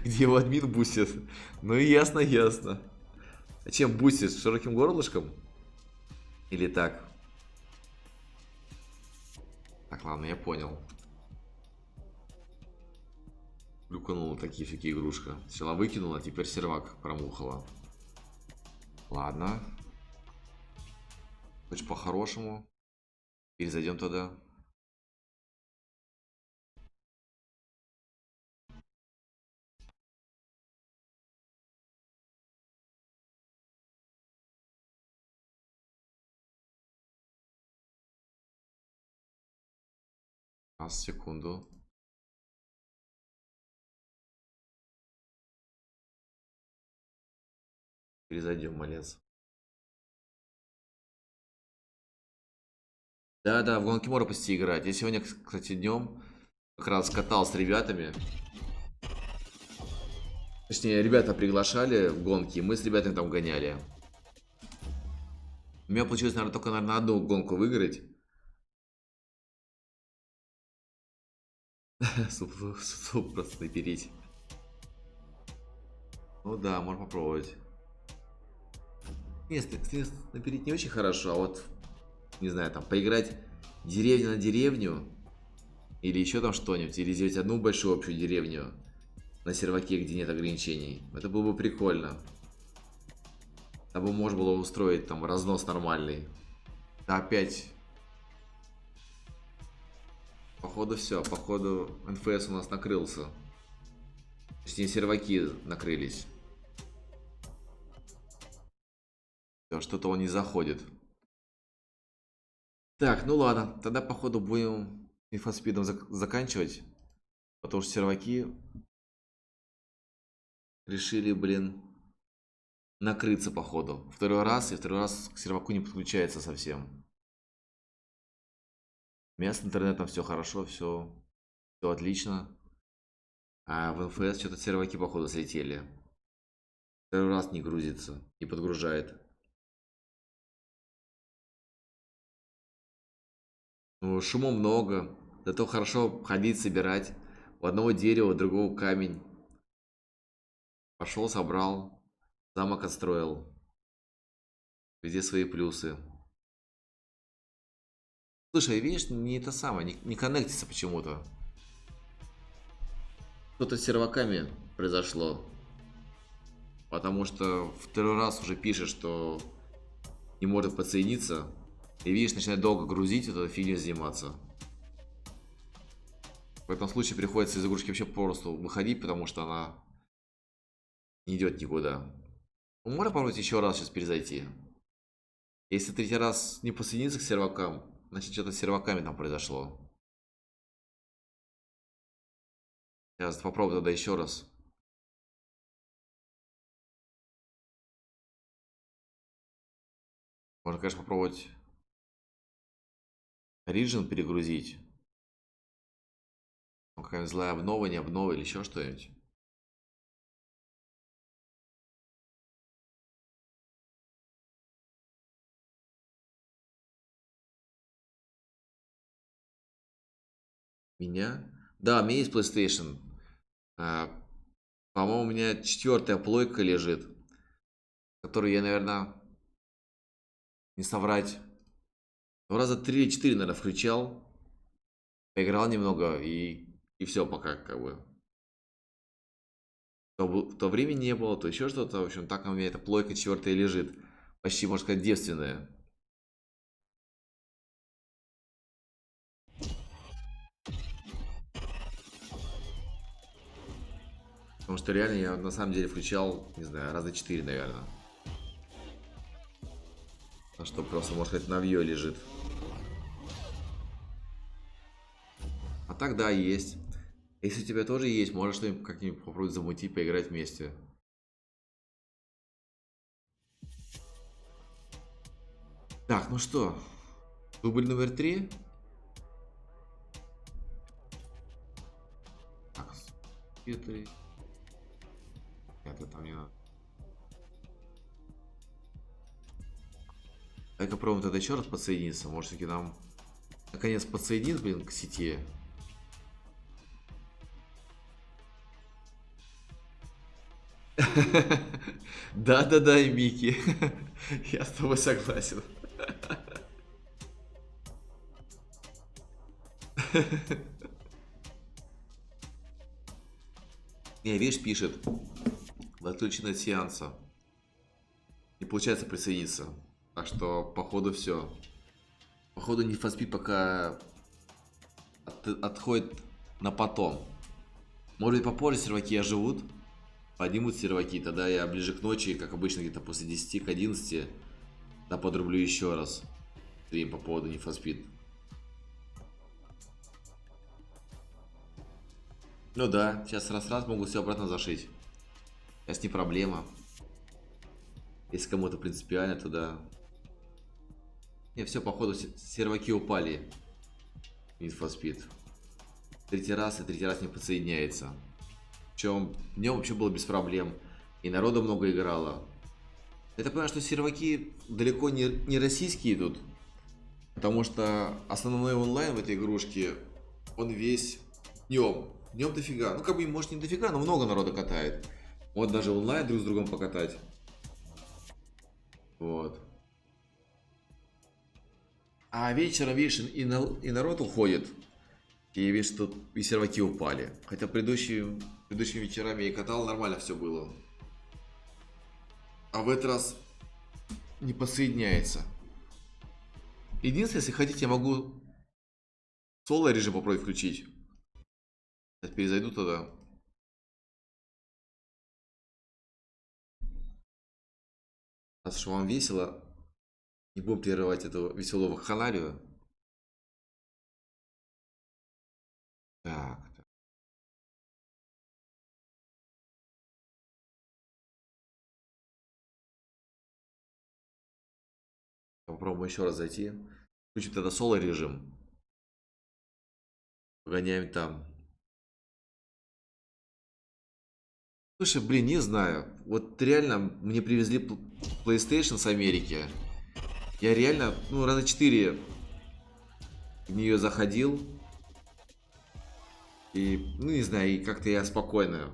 где его админ бустит? Ну и ясно, ясно. А чем бустит? Широким горлышком? Или так? Так, ладно, я понял. Люканула такие всякие игрушка. Сначала выкинула, теперь сервак промухала. Ладно. Хочешь по-хорошему? Перезайдем туда. Секунду. Перезайдем, малец. Да, в гонки можно почти играть. Я сегодня, кстати, днем как раз катал с ребятами. Точнее, ребята приглашали в гонки, мы с ребятами там гоняли. У меня получилось, наверное, только на одну гонку выиграть. Суп просто напереть. Ну да, можно попробовать. Нет, напереть не очень хорошо, а вот, не знаю, там поиграть деревня на деревню Или еще там что-нибудь. Или сделать одну большую общую деревню на серваке, где нет ограничений. Это было бы прикольно. Там бы можно было устроить там разнос нормальный. Да опять. Походу все. Походу НФС у нас накрылся. Точнее серваки накрылись. Всё, что-то он не заходит. Так, ну ладно. Тогда походу будем инфоспидом заканчивать. Потому что серваки решили, блин, накрыться походу. Второй раз к серваку не подключается совсем. У меня с интернетом все хорошо, все отлично. А в НФС что-то серваки походу слетели. Второй раз не грузится, не подгружает. Ну, шума много. Зато хорошо ходить, собирать. У одного дерева, у другого камень. Пошел, собрал. Замок отстроил. Везде свои плюсы. Слушай, видишь, не это самое, не коннектится почему-то. Что-то с серваками произошло. Потому что второй раз уже пишет, что не может подсоединиться. И видишь, начинает долго грузить, вот этой фигней заниматься. В этом случае приходится из игрушки вообще просто выходить, потому что она не идет никуда. Можно попробовать еще раз сейчас перезайти. Если третий раз не подсоединиться к сервакам, значит что-то с серваками там произошло. Сейчас попробую тогда еще раз. Можно, конечно, попробовать Origin перегрузить. Ну, какая-нибудь злая обнова, не обнова или еще что-нибудь. Меня? Да, у меня есть PlayStation. По-моему, у меня 4-я плойка лежит, которую я, наверное, не соврать, ну, раза 3 или 4, наверное, включал, поиграл немного и все пока, как бы. То времени не было, то еще что-то. В общем, так у меня эта плойка 4-я лежит. Почти, можно сказать, девственная. Потому что реально я на самом деле включал, не знаю, раза 4, наверное. А что просто, можно сказать, навье лежит. А так да, есть. Если у тебя тоже есть, можешь что-нибудь как-нибудь попробовать замутить, поиграть вместе. Так, ну что, дубль номер 3. Так, 4. Это там не надо. Давай попробуем тогда еще раз подсоединиться. Может, все-таки нам наконец подсоединиться, блин, к сети. Да-да-да, и Микки. Я с тобой согласен. Не, видишь, пишет. Отключен от сеанса. Не получается присоединиться. Так что, походу, все. Походу, Need for Speed пока отходит на потом. Может быть, попозже серваки оживут. Поднимут серваки. Тогда я ближе к ночи, как обычно, где-то после 10 к 11, да, подрублю еще раз стрим по поводу Need for Speed. Ну да, сейчас раз-раз могу все обратно зашить. Сейчас не проблема. Если кому-то принципиально, то да. Не, все, походу, серваки упали. Need for Speed. Третий раз не подсоединяется. Причем днем вообще было без проблем. И народу много играло. Я понимаю, что серваки далеко не российские идут. Потому что основной онлайн в этой игрушке, он весь днем. Днем дофига. Ну, как бы, может, не дофига, но много народа катает. Вот даже онлайн друг с другом покатать. Вот. А вечером, видишь, и народ уходит. И я вижу, что тут и серваки упали. Хотя предыдущими вечерами я катал, нормально все было. А в этот раз не подсоединяется. Единственное, если хотите, я могу соло режим попробовать включить. Сейчас перезайду туда. Раз уж вам весело, не будем прерывать эту веселую вакханалию. Так. Попробуем еще раз зайти. Включим тогда соло режим. Погоняем там. Слушай, блин, не знаю. Вот реально мне привезли PlayStation с Америки. Я реально, ну, раза 4 в нее заходил. И, ну, не знаю, и как-то я спокойно.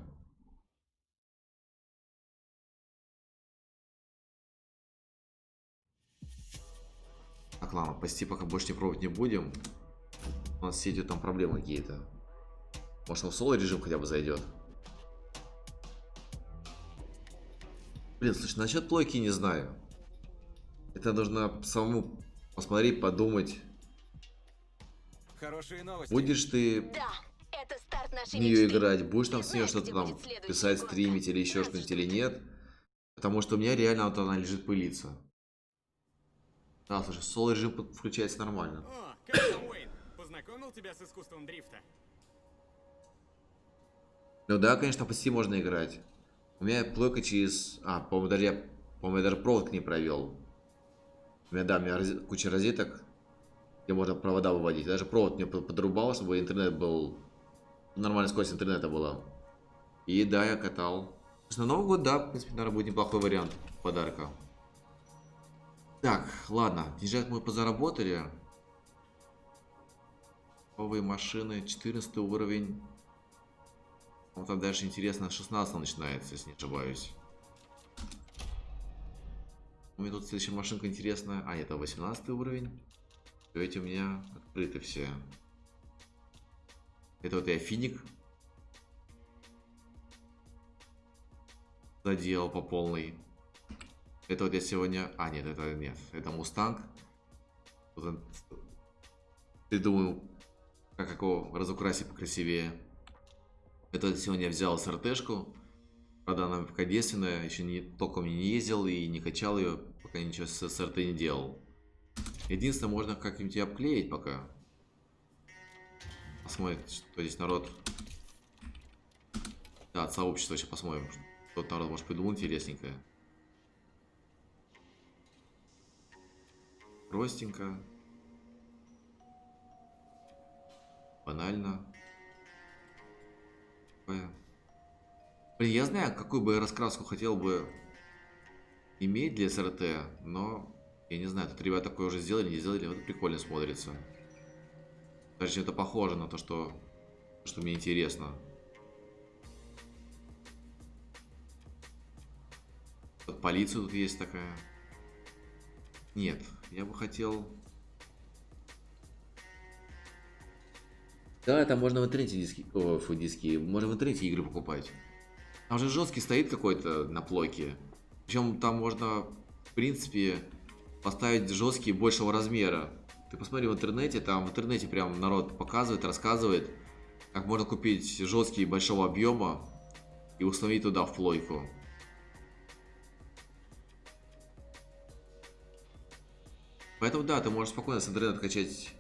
Так, ладно, почти пока больше не пробовать не будем. У нас с сетью там проблемы какие-то. Может, он в соло режим хотя бы зайдет. Блин, слушай, насчет плойки не знаю. Это нужно самому посмотреть, подумать. Хорошие новости. Будешь ты Да, это старт в нашей нее мечты. играть, будешь там Ты с нее знаешь, что-то где там будет следующий писать, город? стримить или еще Нас что-нибудь ждет. или нет. Потому что у меня реально вот она лежит пылиться. Да, слушай, соло режим включается нормально. О, как там Уэйн? Познакомил тебя с искусством дрифта? Ну да, конечно, по Steam можно играть. У меня плойка через... по-моему, я даже провод к ней провел. У меня куча розеток, где можно провода выводить. Даже провод мне подрубал, чтобы интернет был... Нормальная скорость интернета была. И да, я катал. На Новый год, да, в принципе, наверное, будет неплохой вариант подарка. Так, ладно, деньжат мы позаработали. Новые машины, 14 уровень. Вот там дальше интересно, 16 начинается, если не ошибаюсь. У меня тут следующая машинка интересная. А, нет, это 18 уровень. Эти у меня открыты все. Это вот я финик заделал по полной. Это вот я сегодня... А, нет, это нет. Это Мустанг. Вот придумаю, как его разукрасить покрасивее. Это вот сегодня я взял СРТшку. Правда, она пока действенная. Еще толком не ездил и не качал ее. Пока ничего с СРТ не делал. Единственное, можно как-нибудь ее обклеить пока. Посмотрим, что здесь народ... Да, от сообщества сейчас посмотрим. Тот народ может придумал интересненькое. Простенько. Банально. Блин, я знаю, какую бы я раскраску хотел бы иметь для СРТ, но я не знаю, тут ребята такое уже сделали, не сделали, вот прикольно смотрится. Короче, это похоже на то, что мне интересно. Вот полиция тут есть такая. Нет, я бы хотел... Да, там можно в интернете диски, можно в интернете игры покупать. Там же жесткий стоит какой-то на плойке. Причем там можно, в принципе, поставить жесткий большего размера. Ты посмотри в интернете, там в интернете прям народ показывает, рассказывает, как можно купить жесткий большого объема и установить туда в плойку. Поэтому да, ты можешь спокойно с интернета качать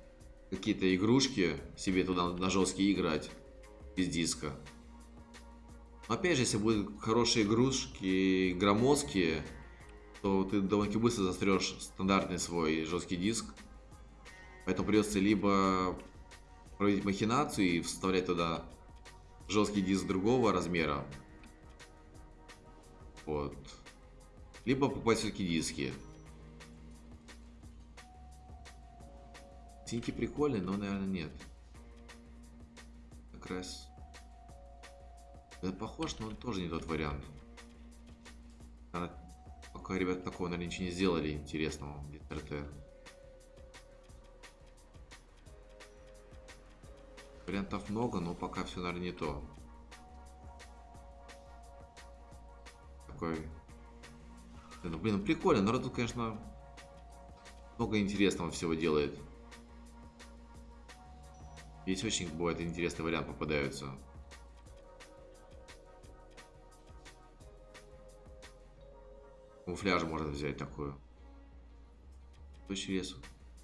какие-то игрушки себе туда на жесткие играть без диска. Но опять же, если будут хорошие игрушки громоздкие, то ты довольно быстро застрешь стандартный свой жесткий диск. Поэтому придется либо проводить махинацию и вставлять туда жесткий диск другого размера. Вот. Либо покупать все-таки диски. Синьки прикольные, но, наверное, нет. Как раз... Это похож, но тоже не тот вариант. Пока ребята такого, наверное, ничего не сделали интересного для РТ. Вариантов много, но пока все, наверное, не то. Такой... Ну, блин, ну прикольно. Народ тут, конечно, много интересного всего делает. Здесь очень бывает интересный вариант попадаются. Камуфляж можно взять такую. Очень весу.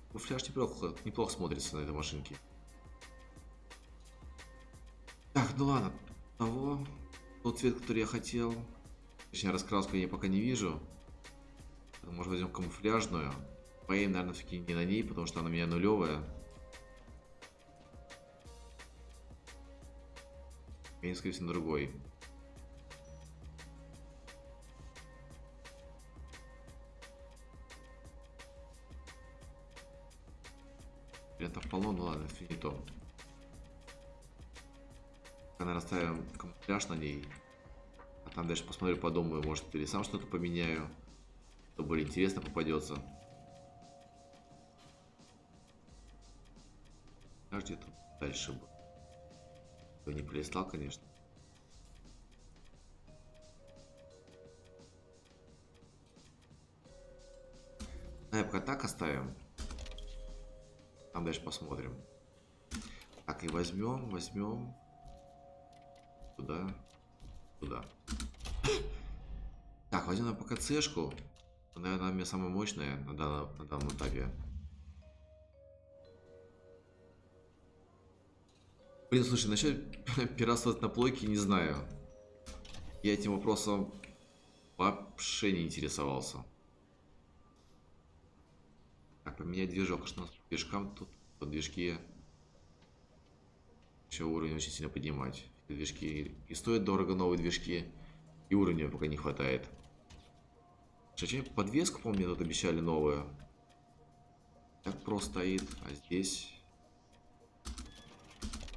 Камуфляж неплохо смотрится на этой машинке. Так, ну ладно. Тот цвет, который я хотел. Точнее, раскраску я пока не вижу. Может, возьмем камуфляжную. Поедем, наверное, все-таки не на ней, потому что она у меня нулевая. И, скорее всего, на другой. Вариантов полно, ну ладно, все не то. Наверное, ставим камуфляж на ней. А там дальше посмотрю, подумаю, может, или сам что-то поменяю. Что более интересно попадется. А где-то дальше бы. Я не пролистал, конечно. Давай пока так оставим. Там дальше посмотрим. Так, и возьмем. Туда. Так, возьмем на пока цешку. Наверное, она у меня самая мощная на данном этапе. Блин, слушай, насчет пиратства на плойке не знаю. Я этим вопросом вообще не интересовался. Так, поменять движок. Что у нас по движкам тут? По движке еще уровень очень сильно поднимать. Движки и стоят дорого новые движки, и уровня пока не хватает. Что-нибудь подвеску, помню, тут обещали новую. Так просто стоит, а здесь...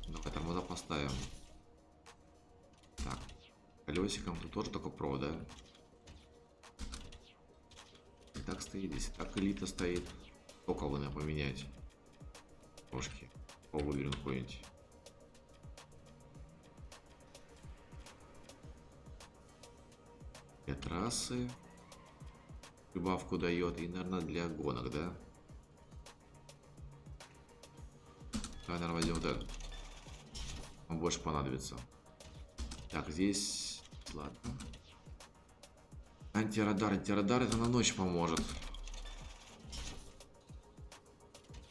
Давай тормоза поставим. Так, колесиком тут тоже только провод, да? И так стоит, здесь так элита стоит. Сколько бы надо поменять? Ножки. Выберем какой-нибудь. Для трассы. Прибавку дает. И, наверное, для гонок, да? Давай, наверное, возьмем вот этот. Он больше понадобится. Так, здесь... Ладно. Антирадар это на ночь поможет.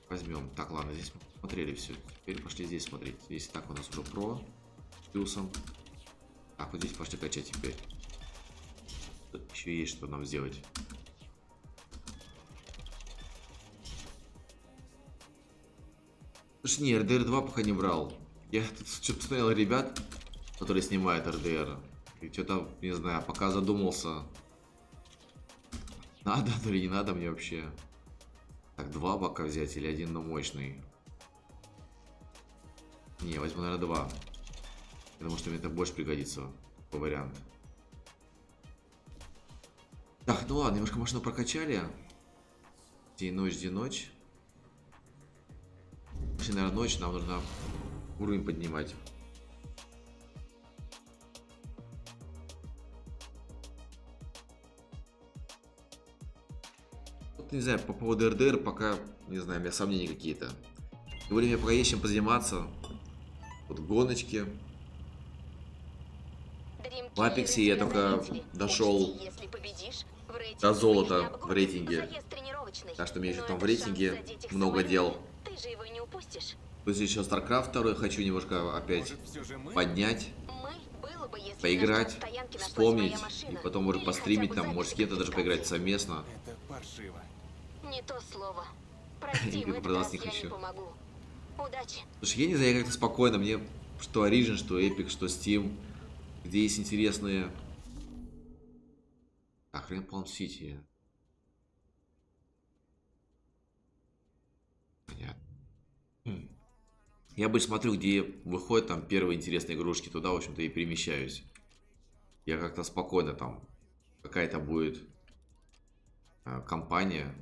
Возьмем. Так, ладно, здесь мы посмотрели все. Теперь пошли здесь смотреть. Здесь так у нас уже про плюсом. Так, вот здесь пошли качать теперь. Тут еще есть что нам сделать. Слушай, не, RDR 2 пока не брал. Я тут что-то посмотрел ребят, которые снимают RDR. И что-то, не знаю, пока задумался. Надо или не надо мне вообще. Так, 2 бака взять или один, но мощный. Не, возьму, наверное, 2. Потому что мне это больше пригодится. По вариант. Так, ну ладно, немножко машину прокачали. День, ночь. Если, наверное, ночь, нам нужно уровень поднимать. Вот, не знаю, по поводу РДР пока, не знаю, у меня сомнения какие-то. Говорю, мне пока есть чем позаниматься. Вот гоночки. В Апексе я только дошел до золота в рейтинге. Так что мне еще там в рейтинге много дел. Ты же его не упустишь. Плюс еще StarCraft 2 хочу немножко опять Может, все же мы? поднять, Было бы, если поиграть, на стоянке нашлась вспомнить, моя машина. и потом может Или постримить хотя бы там, может с запись кем-то даже поиграть идентификации. совместно. Это паршиво. Не то слово. Прости, Игры в этот продаваться раз не я хочу. не помогу. Удачи. Слушай, я не знаю, я как-то спокойно, мне что Origin, что Epic, что Steam, где есть интересные... Так, Rainbow City. Понятно. Я обычно смотрю, где выходят там первые интересные игрушки, туда, в общем-то, и перемещаюсь. Я как-то спокойно там, какая-то будет компания.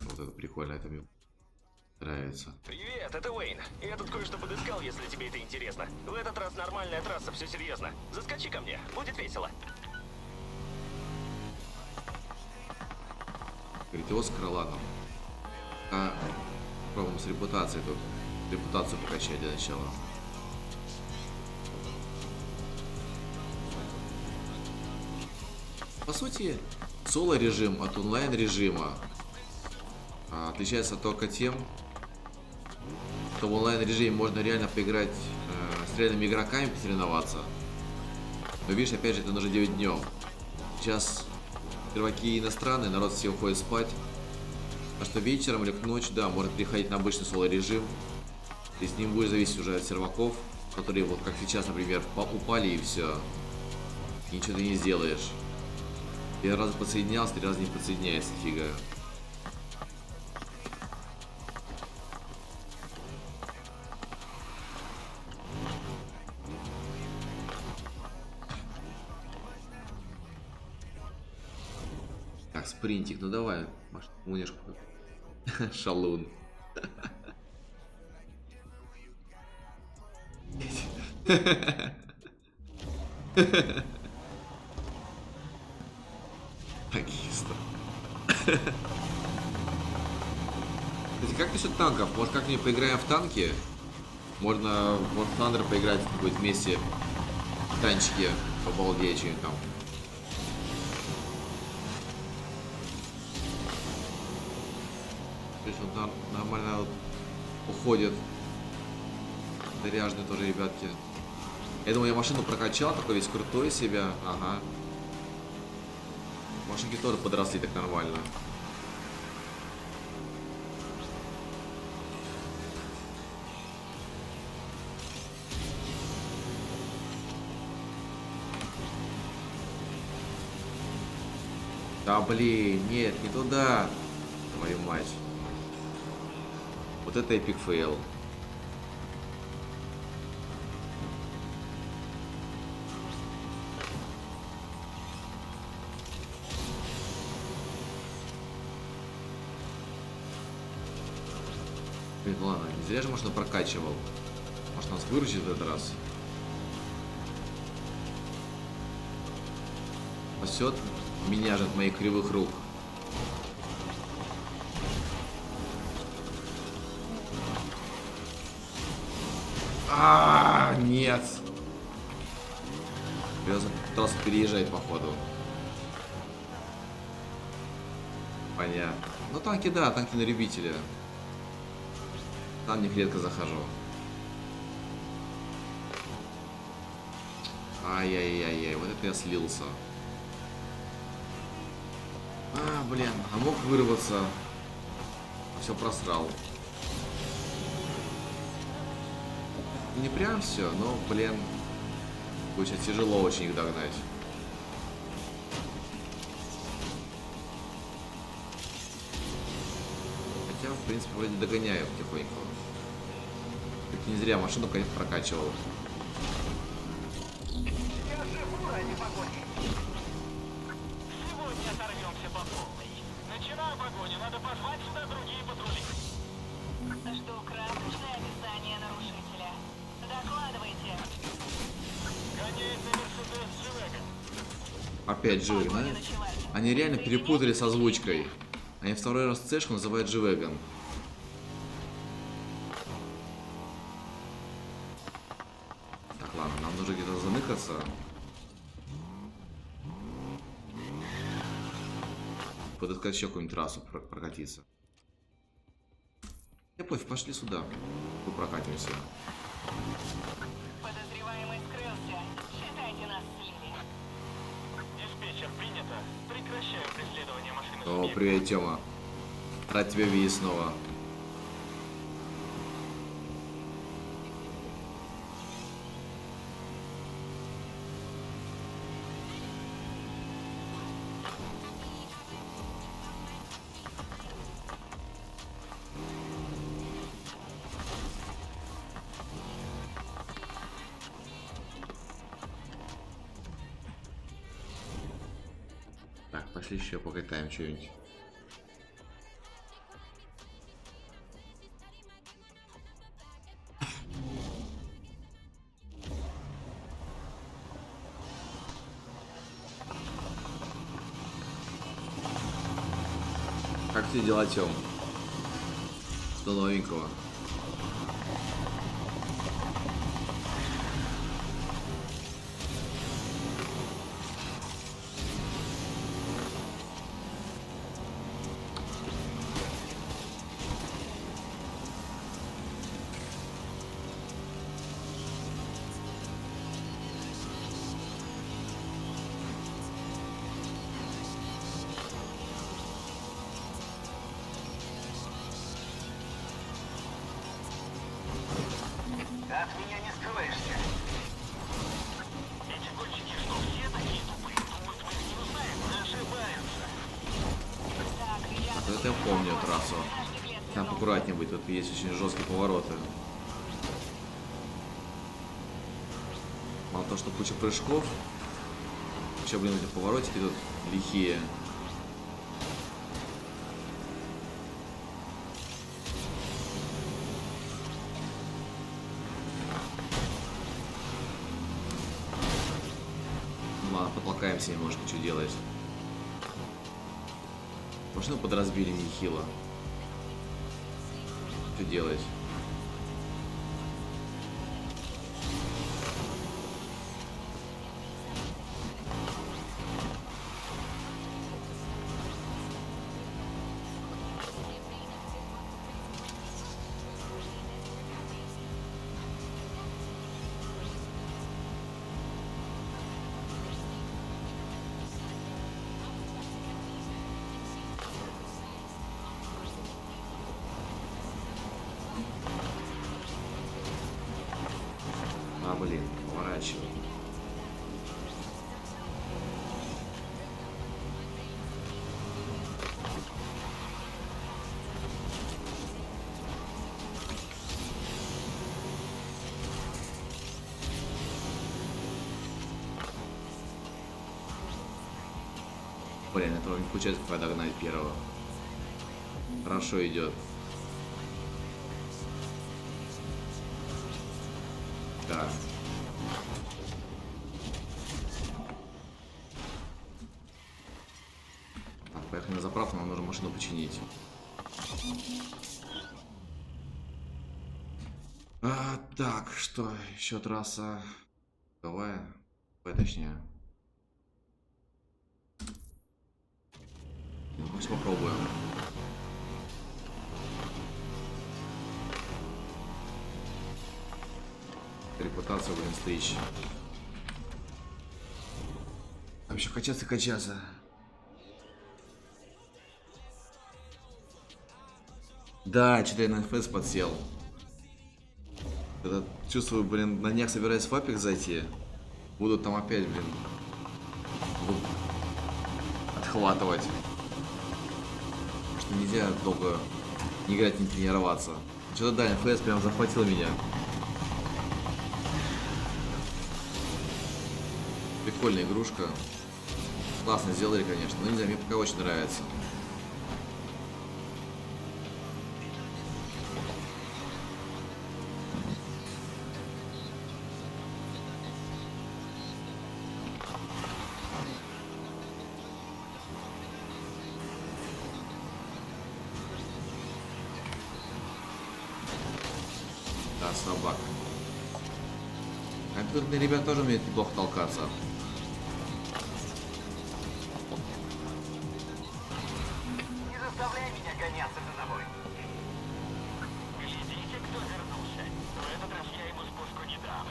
Вот это прикольно, это мне Нравится. Привет, это Уэйн. Я тут кое-что подыскал, если тебе это интересно. В этот раз нормальная трасса, все серьезно. Заскочи ко мне, будет весело. Говорит, Оскар, ладно. А пробуем с репутацией тут. Репутацию покачать для начала. По сути, соло-режим от онлайн-режима отличается только тем, что в онлайн-режиме можно реально поиграть с реальными игроками, посоревноваться. Но видишь, опять же, это нужно делать днем. Сейчас игроки иностранные, народ все уходит спать. А что вечером или к ночи, да, можно переходить на обычный соло-режим. Ты с ним будешь зависеть уже от серваков, которые вот как сейчас, например, упали и все. И ничего ты не сделаешь. 3 раза подсоединялся, 3 раза не подсоединяется, фига. Так, спринтик, ну давай, Маш, умнишь. Шалун. Такисто. Кстати, как насчет танков? Может, как-нибудь поиграем в танки? Можно в War Thunder поиграть будет вместе в танчики, побалдеть что-нибудь там. То есть он нормально уходит. Заряженные тоже ребятки. Я думаю, я машину прокачал, такой весь крутой себя. Ага. Машинки тоже подросли так нормально. Да блин, нет, не туда. Твою мать. Вот это эпик фейл. Блин, ладно, не зря же машину прокачивал. Может, нас выручит в этот раз. Спасет меня же от моих кривых рук. Нет. Я пытался переезжать, походу. Понятно. Ну, танки, да, танки на любителя. Там в них редко захожу. Ай-яй-яй-яй, вот это я слился. Блин, а мог вырваться. Все просрал. Не прям все, но, блин, будет сейчас тяжело очень их догнать. Хотя, в принципе, вроде догоняю потихоньку. Так не зря машину, конечно, прокачивал. Я живу ради погони. Сегодня оторвемся по полной. Начинаю погоню, надо позвать сюда другие патрули. Жду красочное описание нарушителя. Докладывайте. Гоняет на Мерседес Дживега. Опять Дживеган, Погоня да? началась. Они реально перепутали с озвучкой. Они второй раз цешку называют Дживеган. Так, ладно, нам нужно где-то заныкаться. Подыскать еще какую-нибудь трассу прокатиться. Я пофиг, пошли сюда. Мы прокатимся. Подозреваемый скрылся. Считайте нас слили. Диспетчер, принято. Прекращаю преследование машины. О, привет, Тёма. Рад тебя видеть снова. Так, пошли еще покатаем что-нибудь. Как тебе дела, Тём? Что новенького? От меня не скроешься. Эти гонщики что, все такие тупые? Думают, мы их не узнаем? Ошибаются. Так, я... Вот это я помню трассу. Там аккуратнее быть, тут есть очень жесткие повороты. Мало того, что куча прыжков, еще, блин, эти поворотики тут лихие. Ну ладно, потлакаемся немножко, что делать. Машину подразбили нехило. Что делать? А, блин, поворачивай. Блин, этого не получается пока догнать первого. Хорошо идет. Да. Так, поехали на заправку, нам нужно машину починить. Так, что еще трасса? Давай, точнее. Ну, пусть попробуем. Репутацию будем стричь. Там еще качаться и качаться. Да, что-то я на FPS подсел. Когда чувствую, блин, на днях собираюсь в Apex зайти. Буду там опять, блин, отхватывать. Потому что нельзя долго не играть, не тренироваться. Что-то да, FPS прям захватил меня. Прикольная игрушка. Классно сделали, конечно. Но не знаю, мне пока очень нравится. Да, собак. Компьютерные ребята тоже умеют неплохо толкаться. Не заставляй меня гоняться за тобой. Глядите, кто вернулся. В этот раз я ему спуску не дам.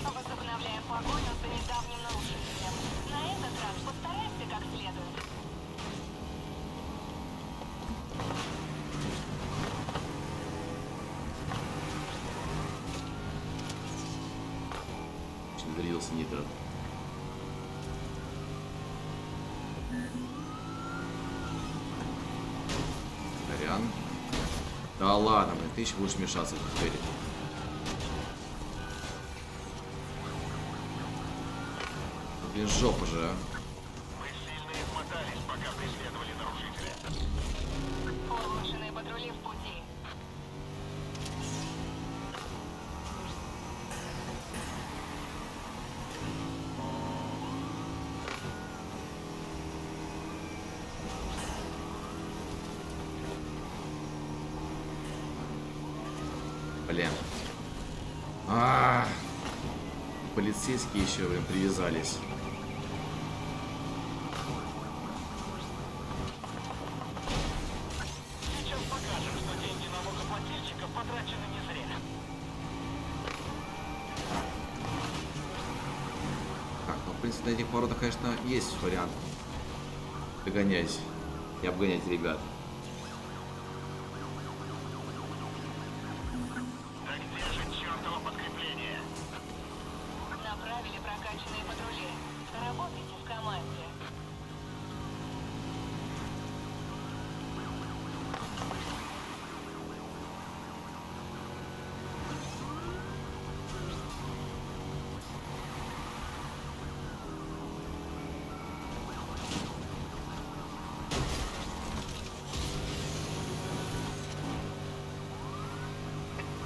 Возобновляем погоню за недавним нарушителем. На этот раз постарайся как следует. Залился нитро. Кориан. Да ладно, блин, ты еще будешь мешаться в двери. Блин, жопа же, а. Мы сильно измотались, пока преследовали нарушителя. Улучшенные патрули в пути. Блин. Полицейские еще, блин, привязались. Сейчас покажем, что деньги налогоплательщиков потрачены не зря. Так, ну, в принципе, на этих воротах, конечно, есть вариант догонять и обгонять ребят. Да где же чертово подкрепление? Направили прокачанные патрули. Работайте в команде.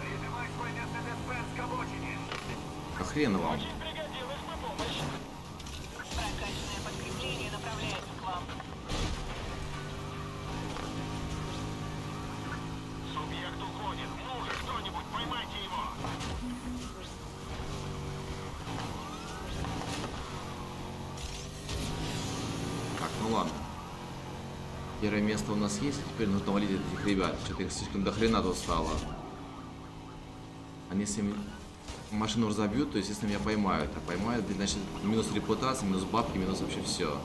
Прижимай свой Мерседес-Бенц к обочине. А хрен вам. Очень пригодилась бы помощь. Прокачанное подкрепление направляется к вам. Субъект уходит. Ну же, кто-нибудь, поймайте его. Так, ну ладно. Первое место у нас есть, теперь нужно валить этих ребят. Что-то их слишком до хрена тут стало. Они если машину разобьют, то, естественно, меня поймают. А поймают, значит, минус репутация, минус бабки, минус вообще все.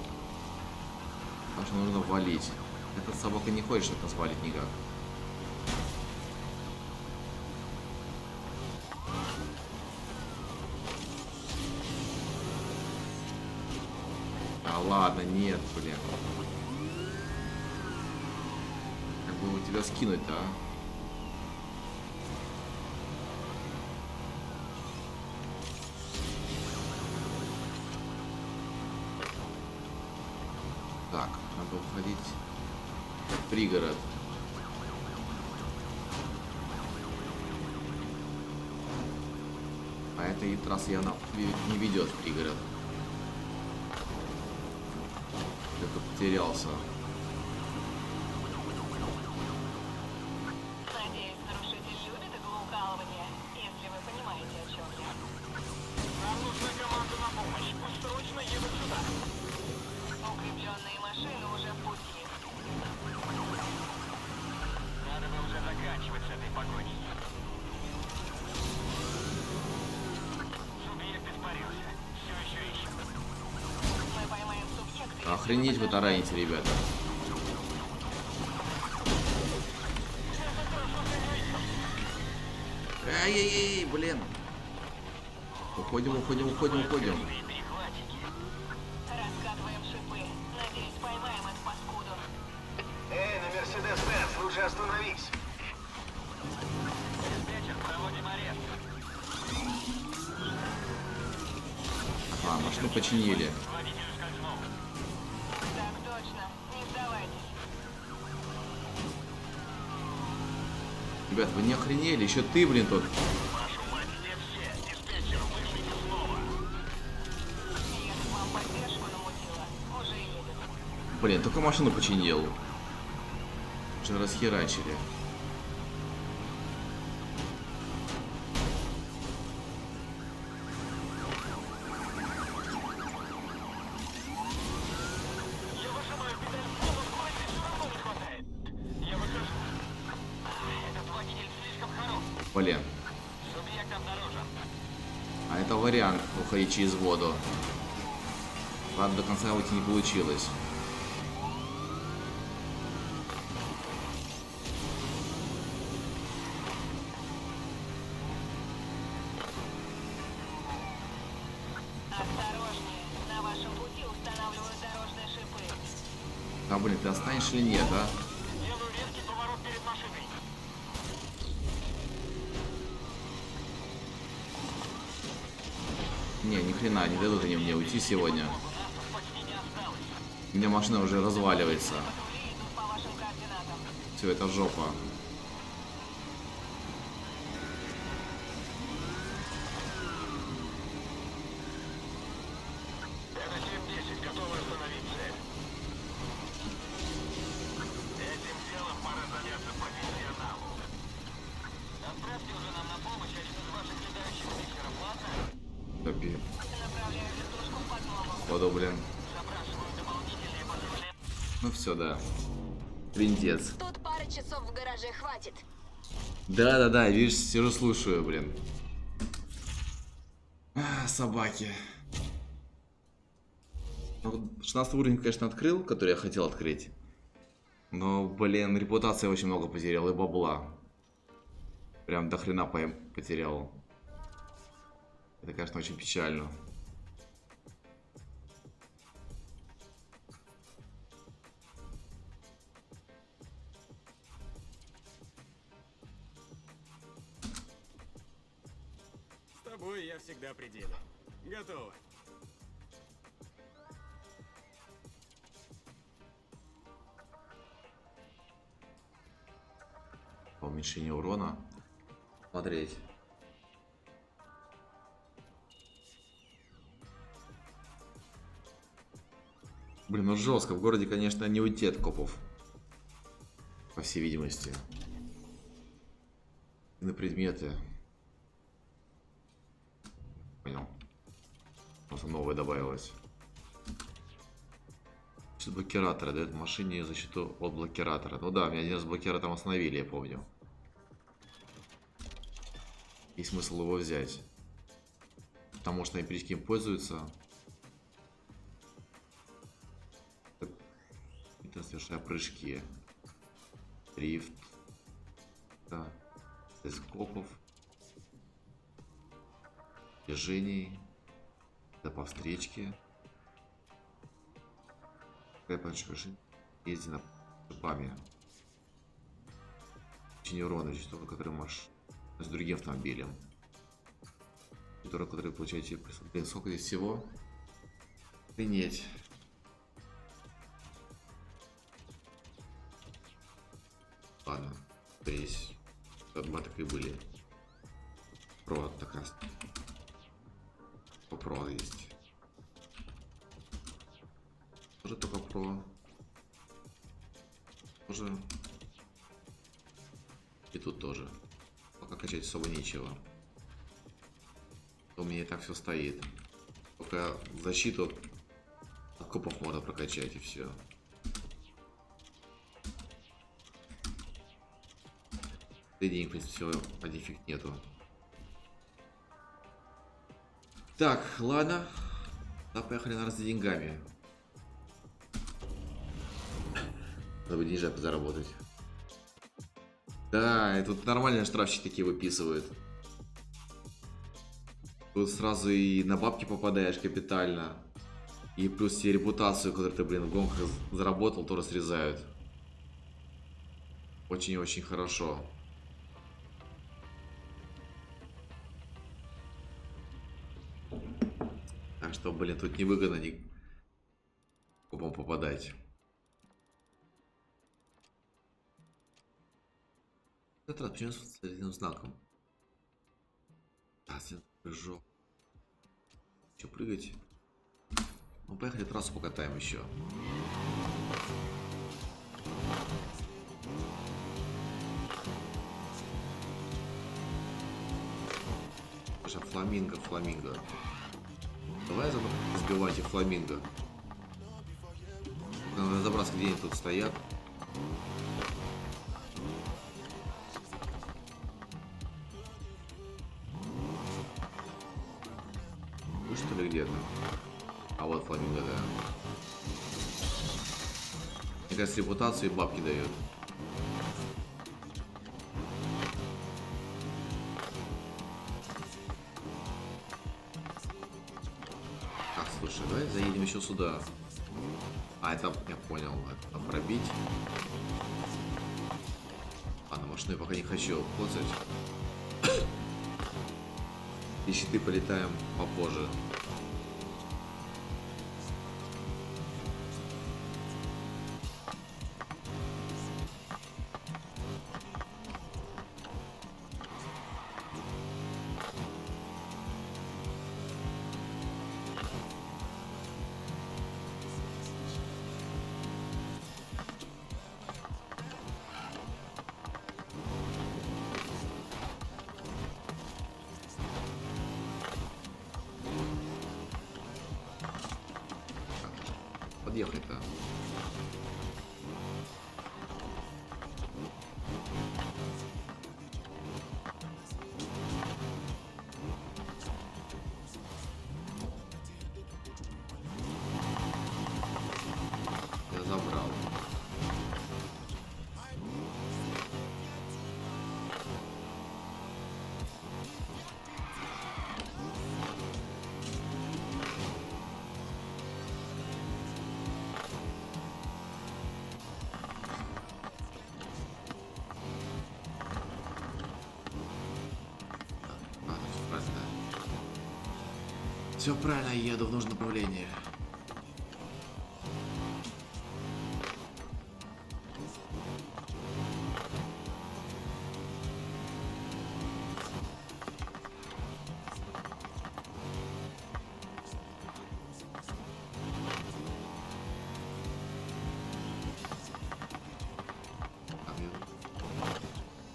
Так что нужно валить. Эта собака не хочет нас валить никак. А ладно, нет, блин. Как бы у тебя скинуть-то, а? Так, надо уходить в пригород. А эта трасса явно не ведет в пригород. Кто-то потерялся. Надеюсь, нарушитель любит иглоукалывание, если вы понимаете, о чем я. Нам нужна команда на помощь. Пусть срочно едут сюда. Укрепленные машины уже в пути. Надо бы уже заканчивать с этой погоней. Субъект испарился. Все еще ищем. Мы поймаем субъекта. Охренеть вы тараните, ребята. Ай-яй-яй, блин. Уходим, уходим, уходим, уходим. Раскатываем шипы. Надеюсь, поймаем эту паскуду. Эй, на Мерседес-Бенц, лучше остановись. Диспетчер, проводим арест. А, машину починили. Водитель скользнул. Так точно. Не сдавайтесь. Ребят, вы не охренели? Еще ты, блин, тут. Вашу мать, где все? Диспетчер, вышлите снова. Я к вам поддержку намутила. Уже едет. Блин, только машину починил. Уже расхерачили. Я выжимаю педаль, но скорости все равно не хватает. Я выхожу. Этот водитель слишком хорош. Блин. Субъект обнаружен. А это вариант уходить через воду. Правда, до конца уйти не получилось. Осторожнее. На вашем пути устанавливают дорожные шипы. А, блин, ты останешь или нет, а? Делаю резкий поворот перед машиной. Не, ни хрена, не дадут они мне уйти сегодня. У нас тут почти не осталось. У меня машина уже разваливается. Патрули идут по вашим координатам. Все, это жопа. Это 7-10, готовы остановиться. Этим делом пора заняться профессионалу. Отправьте уже нам на походу, блин. Ну все, да. Трындец. Тут пары часов в гараже хватит. Да-да-да, видишь, сижу, слушаю, блин. Собаки. Ну, вот 16 уровень, конечно, открыл, который я хотел открыть. Но, блин, репутации очень много потерял и бабла. Прям до хрена потерял. Это, конечно, очень печально. С тобой я всегда при деле. Готово. По уменьшению урона. Смотреть. Блин, ну жестко. В городе, конечно, не уйти от копов. По всей видимости. И на предметы. Понял. Просто новое добавилось. Защита блокиратора дает машине защиту от блокиратора. Ну да, меня один раз блокиратором остановили, я помню. Есть смысл его взять. Потому что эмпирически им пользуются. Это совершая прыжки. Дрифт. Да. Скопов. Движений. Да по встречке. Ездить на шипами. Очень урона, который можешь с другим автомобилем. Который получаете. Блин, сколько здесь всего? Охренеть. Ладно, здесь два так и были. Про так раз. Про есть. Тоже только про. Тоже. И тут тоже. Пока качать особо нечего. У меня и так все стоит. Только защиту от копов можно прокачать и все. Да и денег, в принципе, все, один фиг нету. Так, ладно. Да, поехали на раз за деньгами. Надо бы деньжат заработать. Да, и тут нормальные штрафчики такие выписывают. Тут сразу и на бабки попадаешь капитально. И плюс тебе репутацию, которую ты, блин, в гонках заработал, тоже срезают. Очень-очень хорошо. Так что, блин, тут невыгодно ни купом попадать. В этот раз почему с этим знаком? Да, прыжок. Че, прыгать? Ну, поехали трассу покатаем еще. Фламинго, фламинго. Давай сбивайте фламинго. Надо разобраться, где они тут стоят. Вы что ли где-то? А вот фламинго, да. Мне кажется, репутацию и бабки дает. Слушай, давай заедем еще сюда. А, это я понял. Это пробить. А, на машину я пока не хочу коцать. И щиты полетаем попозже. объехать-то? Я забрал. Все правильно, я еду в нужном направлении.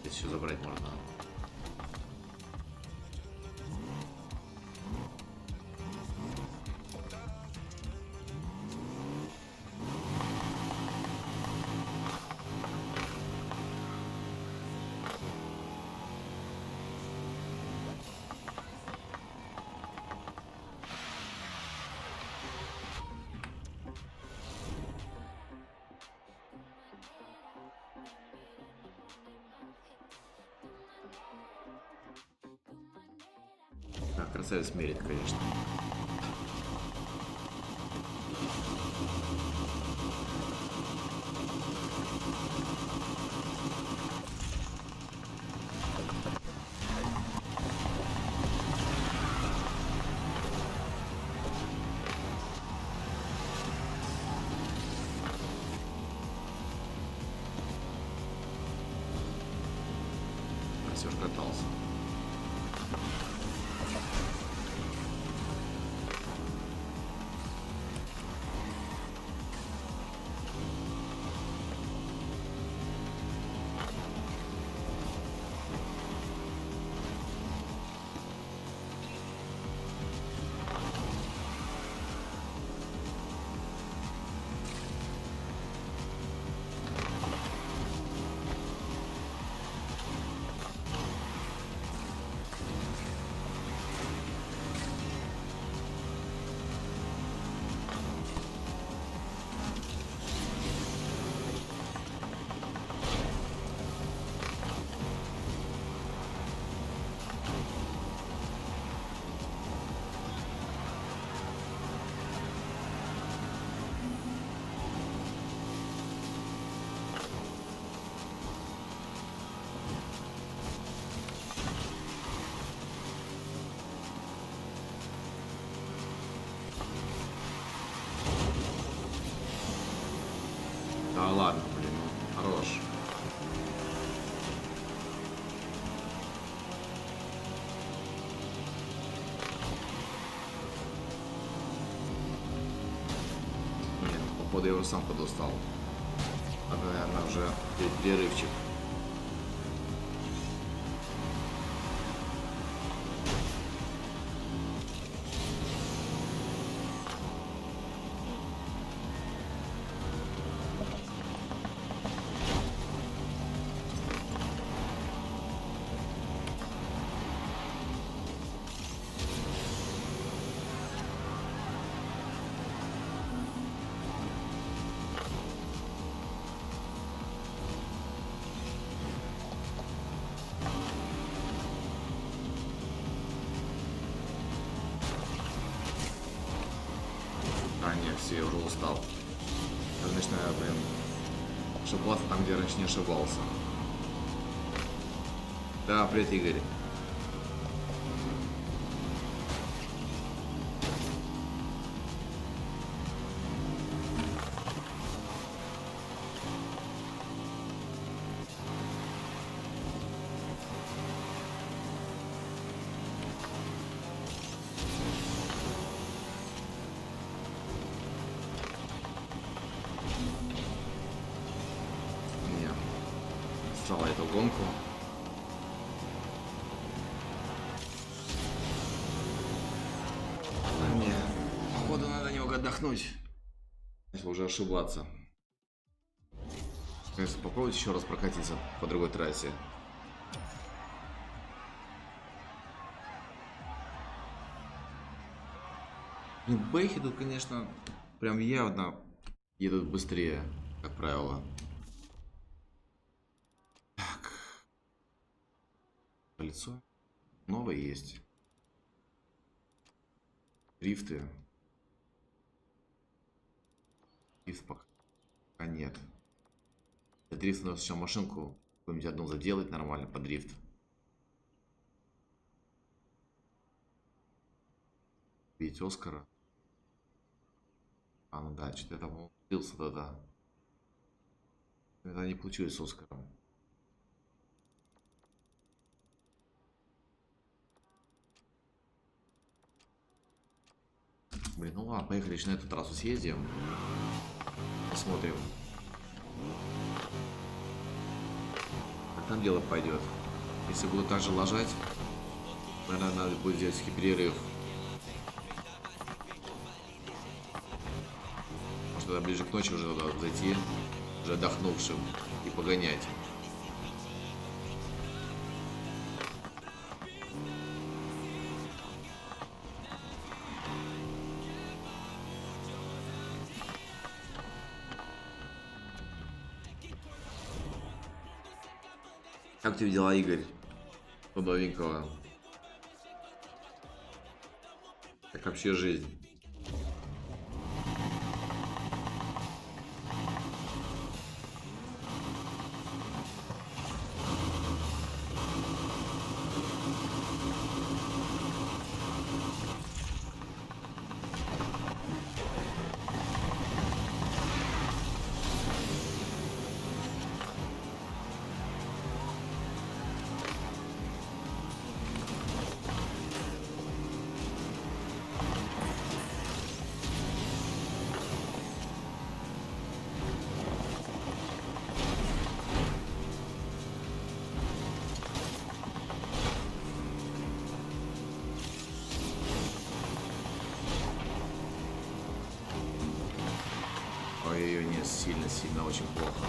Здесь еще забрать можно. Так, красавец мерит, конечно. Все же катался. Да ладно, блин, ну, хорош. Нет, походу я его сам подустал. Надо, наверное, уже перерывчик. А, нет, все, я уже устал. Я начинаю, блин, ошибаться там, где раньше не ошибался. Да, привет, Игорь. Не, срала эту гонку. А мне, походу, надо немного отдохнуть. Начал уже ошибаться. Конечно, попробовать еще раз прокатиться по другой трассе. Ну, бэхи тут, конечно, прям явно едут быстрее, как правило. Так. Колесо. Новое есть. Дрифты. Дрифт пока нет. Для дрифта нужно сначала машинку какую-нибудь одну заделать нормально под дрифт. Видеть Оскара. А, ну да, что-то я там убился тогда. Это не получилось с Оскаром. Блин, ну ладно, поехали еще на эту трассу съездим. Посмотрим, как там дело пойдет. Если буду так же ложать, наверное, надо будет сделать перерыв. Может, тогда ближе к ночи уже надо зайти, уже отдохнувшим, и погонять. Как тебе дела, Игорь? Что новенького? Как вообще жизнь? Ой-ой-ой, не, сильно, очень плохо.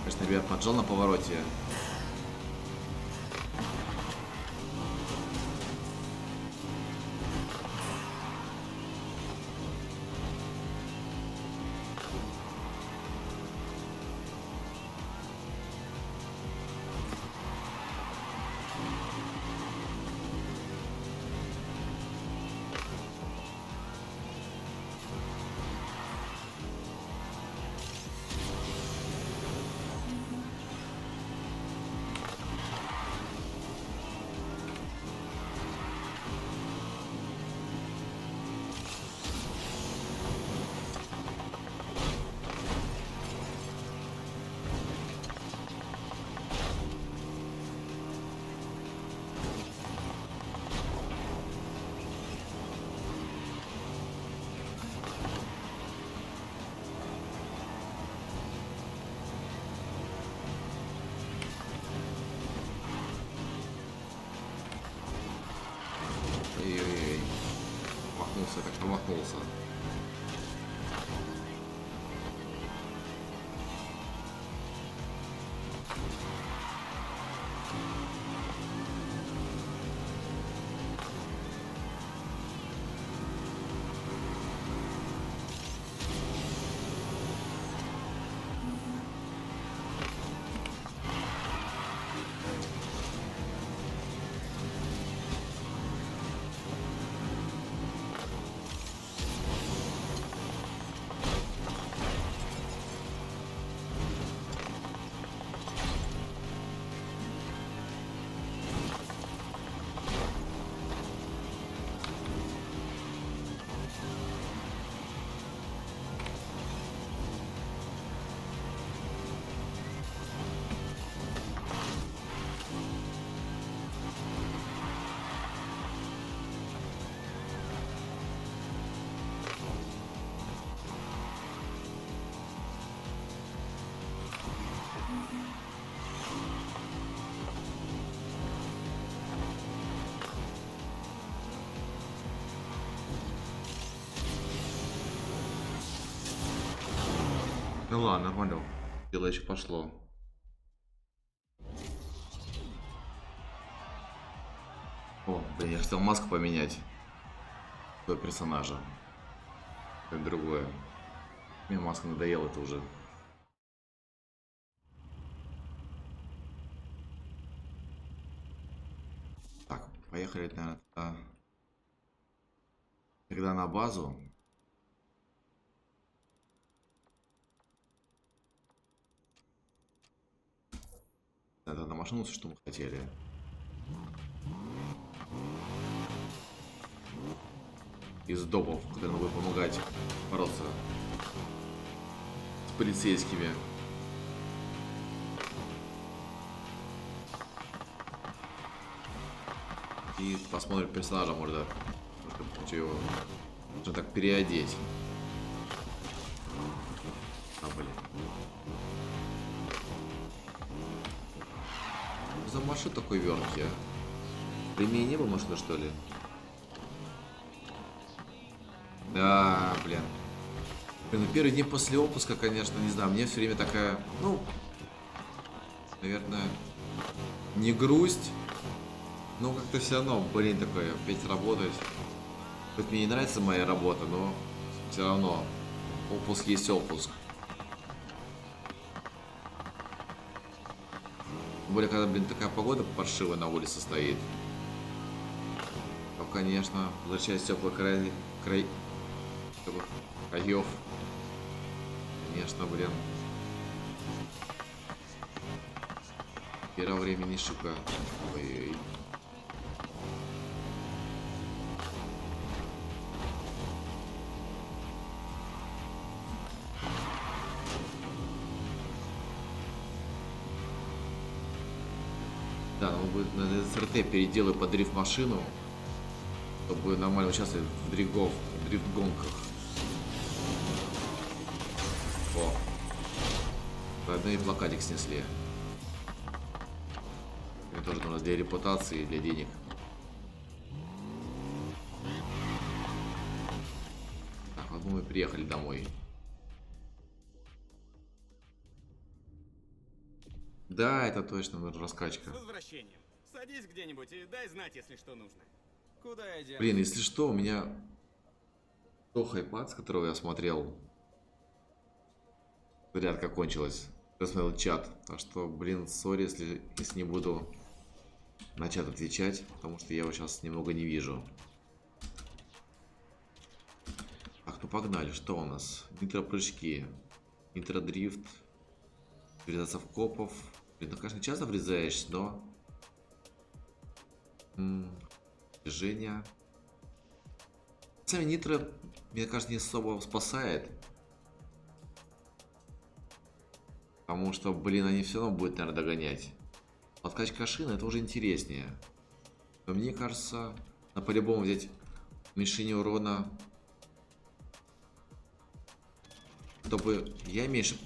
Конечно, ребят, поджал на повороте. Ой-ой-ой. Промахнулся, так промахнулся. Ну ладно, нормально. Дело еще пошло. О, блин, я хотел маску поменять. До персонажа. Это другое. Мне маска надоела это уже. Так, поехали, наверное, тогда на базу. Это на машину, что мы хотели. Из допов, которым будет помогать бороться с полицейскими. И посмотрим персонажа, можно его можно так переодеть. А, блин. За машин такой верткий, а? При мне не было машины, что ли? Да, блин. Блин, ну первые дни после отпуска, конечно, не знаю, мне все время такая, ну, наверное, не грусть, но как-то все равно, блин, такое, опять работать. Хоть мне не нравится моя работа, но все равно отпуск есть отпуск. Тем более, когда, блин, такая погода паршивая на улице стоит. То, конечно, возвращаясь в теплый краев, конечно, блин. Первое время не шибко. Ой-ой-ой. Да, ну будет на СРТ переделаю под дрифт машину, чтобы нормально участвовать в дрифт-гонках. О, заодно и плакатик снесли. Мне тоже нужно для репутации и для денег. Так, вот мы приехали домой. Да, это точно, наверное, раскачка. С возвращением. Садись где-нибудь и дай знать, если что нужно. Куда я денусь? Блин, если что, у меня то хайпад, с которого я смотрел, зарядка кончилась. Я смотрел чат. Так что, блин, сори, если не буду на чат отвечать, потому что я его сейчас немного не вижу. Так, ну погнали. Что у нас? Нитро-прыжки, нитро-дрифт, врезаться в копов. Блин, ну, конечно, часто врезаешься, но... Движение. Сами нитро, мне кажется, не особо спасает. Потому что, блин, они все равно будут, наверное, догонять. Подкачка шины, это уже интереснее. Но мне кажется, надо по-любому взять уменьшение урона, чтобы я меньше...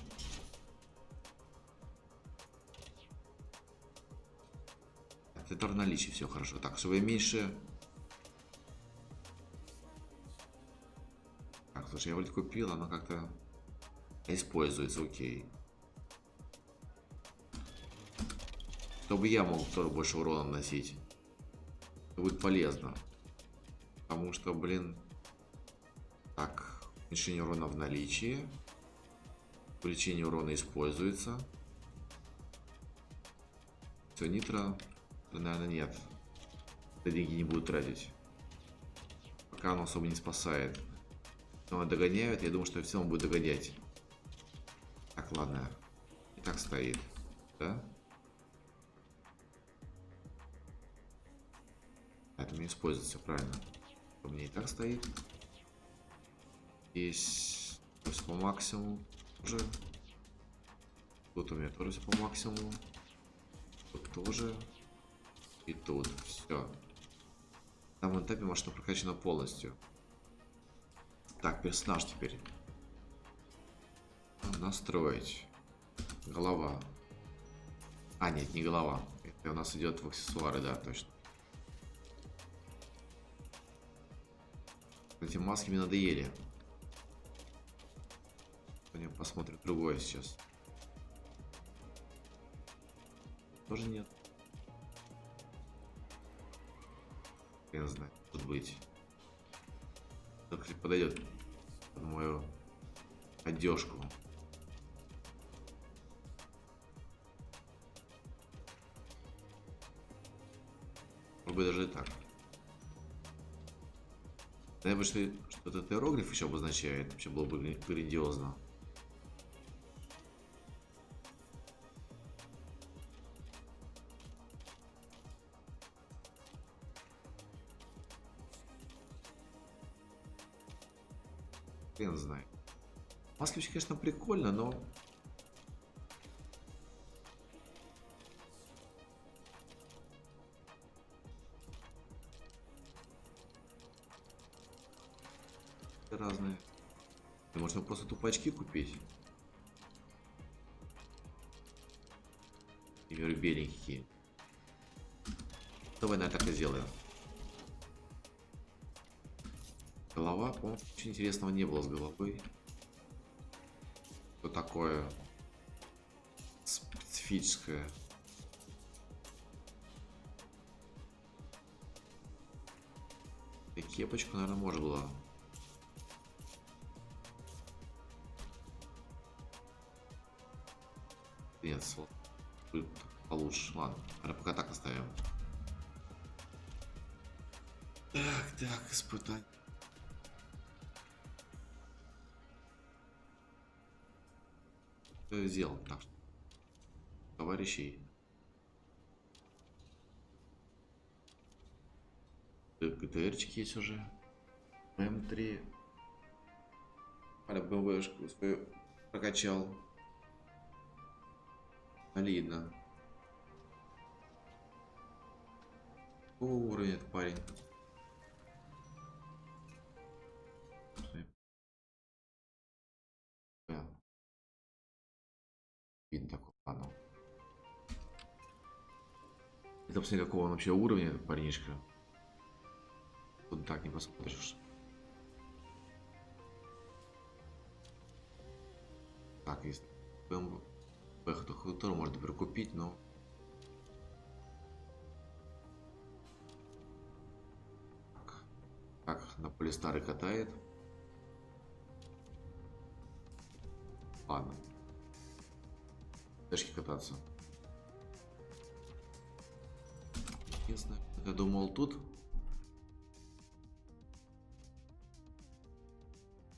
Это в наличии все хорошо. Так, чтобы я меньше... Так, слушай, я вроде купил, она как-то используется, окей. Чтобы я мог тоже больше урона наносить. Это будет полезно. Потому что, блин... Так, уменьшение урона в наличии. Увеличение урона используется. Все, нитро... Наверное, нет. Это деньги не будут тратить. Пока оно особо не спасает. Но догоняют, я думаю, что все он будет догонять. Так, ладно. И так стоит. Да? Это мне используется, все правильно. У меня и так стоит. Здесь все по максимуму. Уже. Тут у меня тоже все по максимуму. Тут тоже. И тут все. На этом этапе машина прокачана полностью. Так, персонаж теперь. Настроить. Голова. А, нет, не голова. Это у нас идет в аксессуары, да, точно. Эти маски мне надоели. Не, посмотрим другое сейчас. Тоже нет. Я не знаю, может быть. Так ли подойдет под мою одежку. Может быть, даже и так. Наверное, что этот иероглиф еще обозначает. Вообще было бы грандиозно. Хрен знает. Маски вообще, конечно, прикольно, но... разные. Можно просто тупо очки купить. Например, беленькие. Давай, наверное, так и сделаем. Голова, по-моему, ничего интересного не было с головой. Что такое специфическое. И кепочку, наверное, можно было. Нет, будет получше. Ладно, пока так оставим. Так, испытать. Что я сделал? Так, товарищей. ГТРчики есть уже. М3. БМВшку свою прокачал. Солидно. Какого уровня этот парень? Видно такого. Ладно. Это посмотри, какого он вообще уровня, этот парнишка. Тут так не посмотришь. Так, есть БМВ. Который можно прикупить, но как на поле старый катает. Ладно. Дашки кататься. Единственное, я думал тут.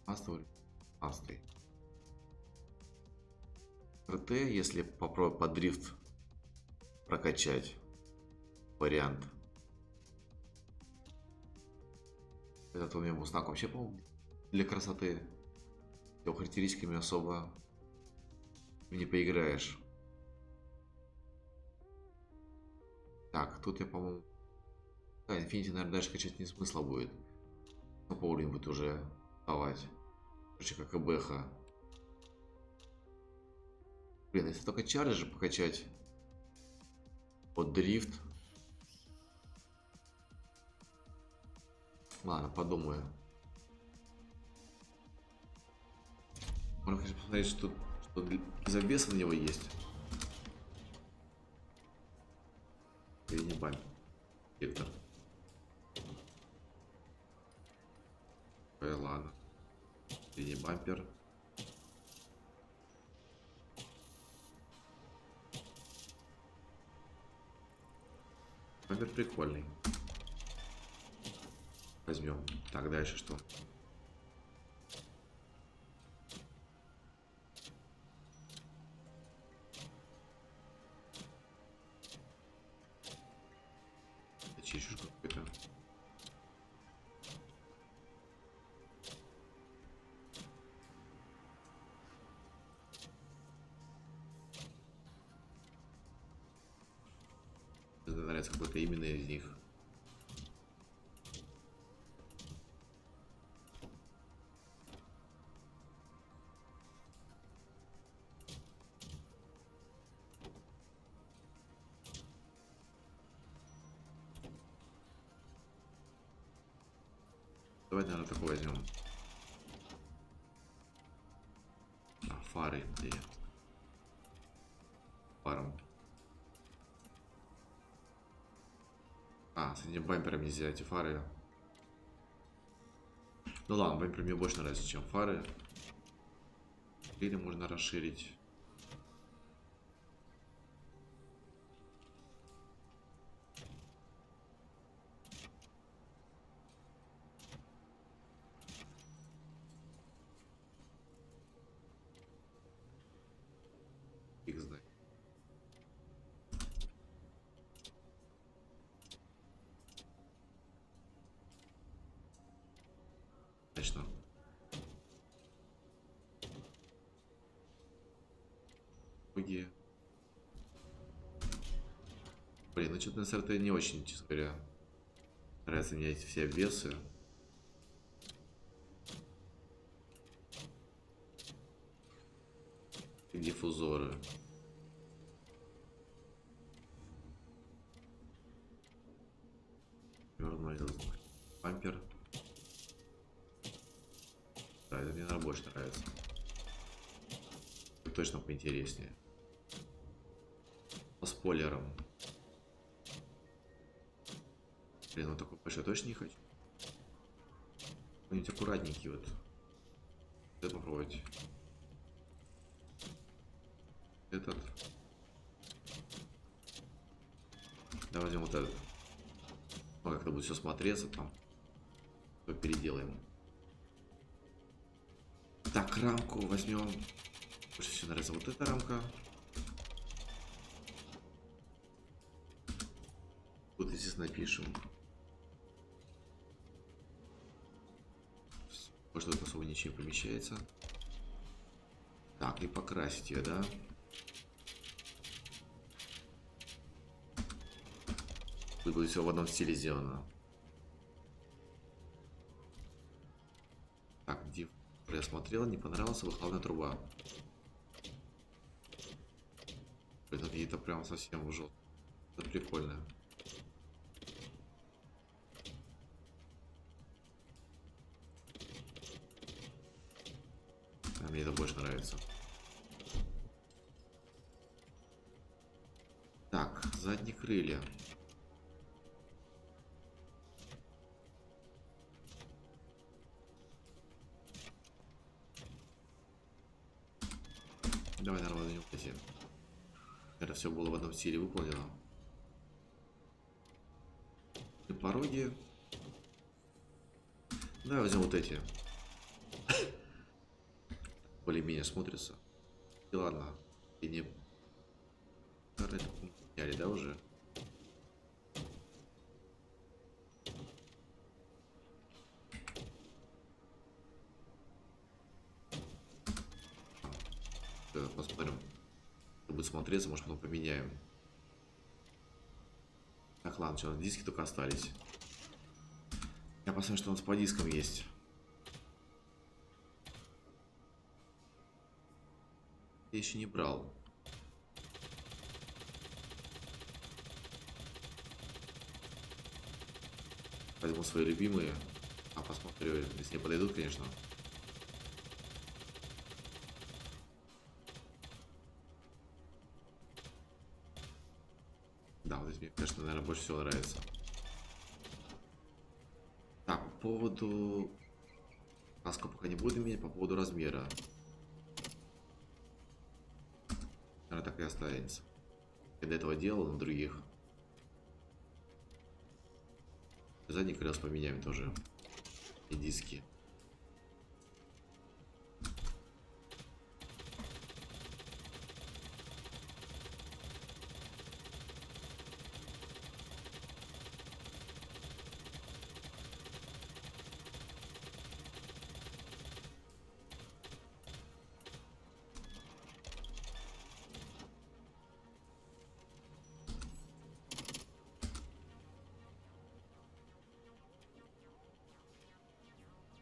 Астой. РТ, если попробовать под дрифт прокачать вариант. Этот у меня мустак вообще, по-моему, для красоты. Его характеристиками особо не поиграешь. Так, тут я, по-моему... Да, Infinity, наверное, дальше качать не смысла будет. Но по уровню будет уже давать. Короче, как и Бэха. Блин, если только чарджи покачать под дрифт. Ладно, подумаю. Можно, конечно, посмотреть, что из обвеса на него есть. Или не бань. Виктор. Ой, ладно. Или не бампер. Бампер прикольный. Возьмем. Так, дальше что? Чищу какой-то. Мне нравится какой-то именно из них. Давайте, наверное, такой возьмем. Да. маленькие. Паром. А, с этим бампером нельзя эти фары. Ну ладно, бампер мне больше нравится, чем фары. Или можно расширить. Фиг знает. Точно. Ноги. Блин, ну что-то на СРТ не очень, честно говоря. Нравятся мне эти все обвесы. И диффузоры. Бампер. Да, это мне наверное, больше нравится. Это точно поинтереснее. По спойлерам. Блин, ну такой большой точно не хочу. Какой-нибудь аккуратненький вот. Это попробовать. Этот. Давай возьмем вот этот. Ну, как-то будет все смотреться там. То переделаем. Так, рамку возьмем. Больше всего нравится вот эта рамка. Тут, естественно, напишем. Что тут особо ничего не помещается. Так, и покрасить ее, да? Будет все в одном стиле сделано. Так, див я смотрел, не понравился, выхлопная труба. Это какие-то прям совсем уже. Это прикольно. А мне это больше нравится. Так, задние крылья. Давай нормально не упаси. Это все было в одном стиле выполнено. И пороги. Давай возьмем вот эти. Более-менее смотрится. И ладно. И не... Меняли, да, уже? Посмотрим. Что будет смотреться, может потом поменяем. Так, ладно, что, диски только остались. Я посмотрю, что у нас по дискам есть. Я еще не брал. Возьму свои любимые. А посмотрю, если не подойдут, конечно. Да, вот здесь мне, конечно, наверное, больше всего нравится. Так, по поводу... Каску пока не буду менять, по поводу размера. Наверное, так и останется. Я до этого делал на других. Задний колес поменяем тоже. И диски.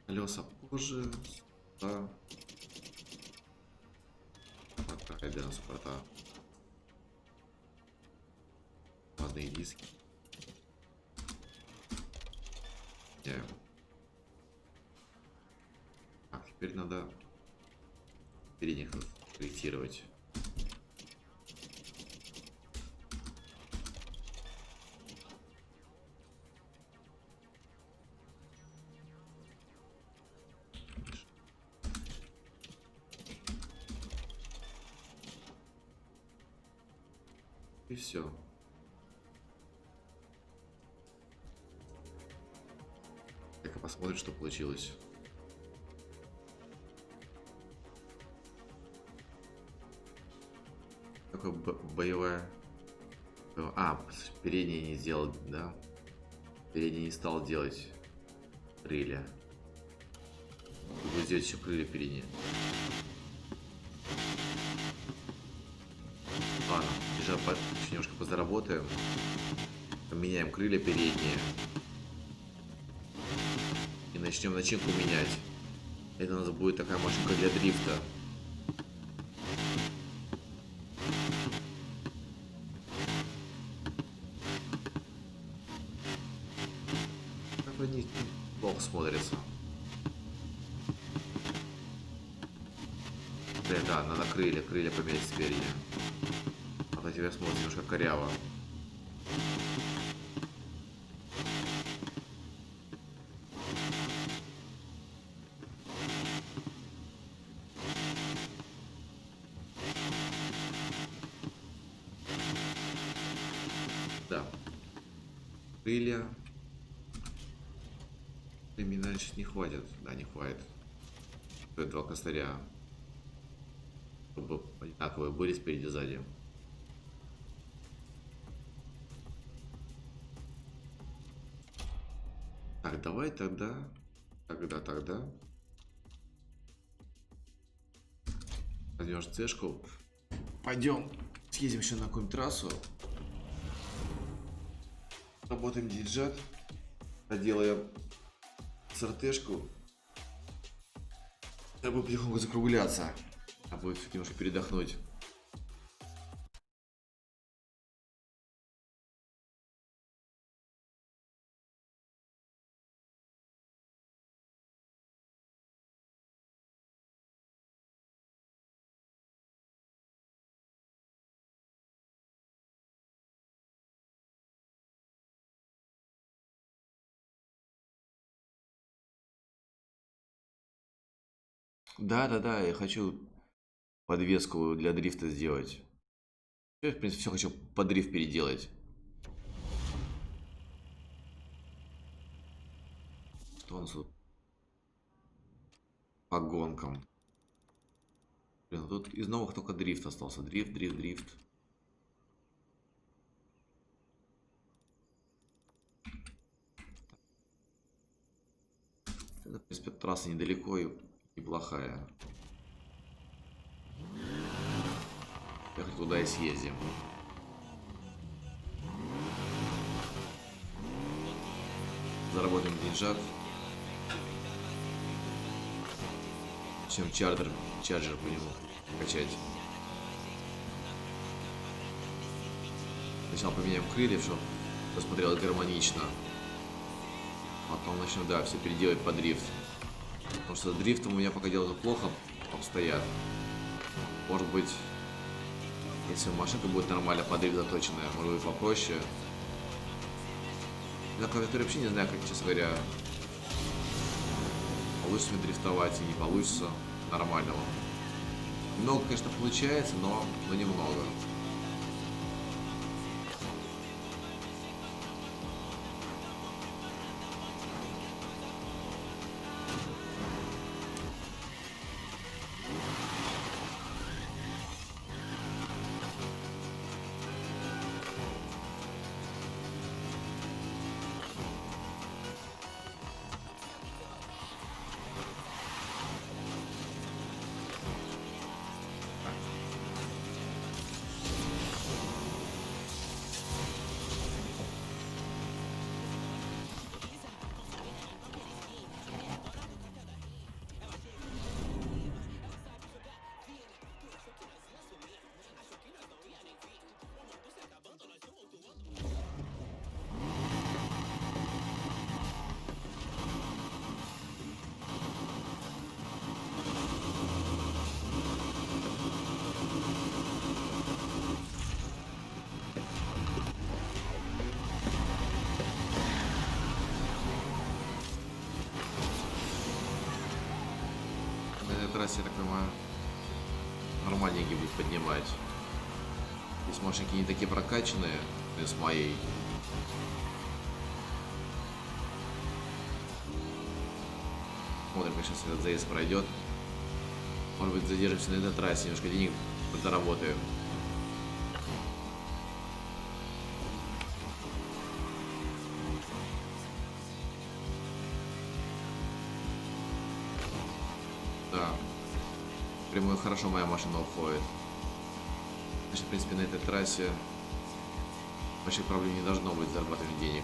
Колеса позже. Да. Хайдерна суппорта. Ладные диски. Меняем. Так, теперь надо передних корректировать. И все. Так, посмотрим, что получилось. Такое боевая. А, переднее не сделал, да? Переднее не стал делать крылья. Буду сделать еще крылья передние. Ладно, еще немножко позаработаем. Поменяем крылья передние. И начнем начинку менять. Это у нас будет такая машинка для дрифта. Как они плохо смотрятся. Да, надо крылья поменять спереди. А то тебя смотрит немножко коряво. Да. Крылья. Времени, значит, не хватит. Да, не хватит. Стоит 2 костыря. Чтобы одинаковые были спереди и сзади. Так, давай тогда. Возьмешь цешку. Пойдем. Съездим еще на какую-нибудь трассу. Работаем диджат. Доделаем СРТшку. Я буду потихоньку закругляться. А будет немножко передохнуть. Да, я хочу подвеску для дрифта сделать. Я, в принципе, все хочу под дрифт переделать. Что у нас тут? По гонкам. Блин, тут из новых только дрифт остался. Дрифт. Это, в принципе, трасса недалеко и неплохая. Ехать туда и съездим. Заработаем деньжат. Чем чарджер по нему качать. Сначала поменяем крылья, чтобы посмотрелось гармонично. Потом начнем, да, все переделать под дрифт. Потому что с дрифтом у меня пока дела плохо обстоят. Может быть, если машинка будет нормально под дрифт заточенная, может быть попроще. На клавиатуре вообще не знаю, как, честно говоря, получится мне дрифтовать и не получится нормального. Немного, конечно, получается, но немного. трассе, я так понимаю, нормальненький будет поднимать. Здесь машинки не такие прокачанные, с моей. Смотрим, как сейчас этот заезд пройдет. Может быть, задержимся на этой трассе, немножко денег заработаем. Да. Прямую хорошо моя машина уходит. Значит, в принципе, на этой трассе больших проблем не должно быть с зарабатыванием денег.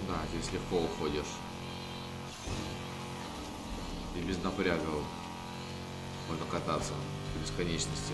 Да, здесь легко уходишь. И без напрягов можно кататься до бесконечности.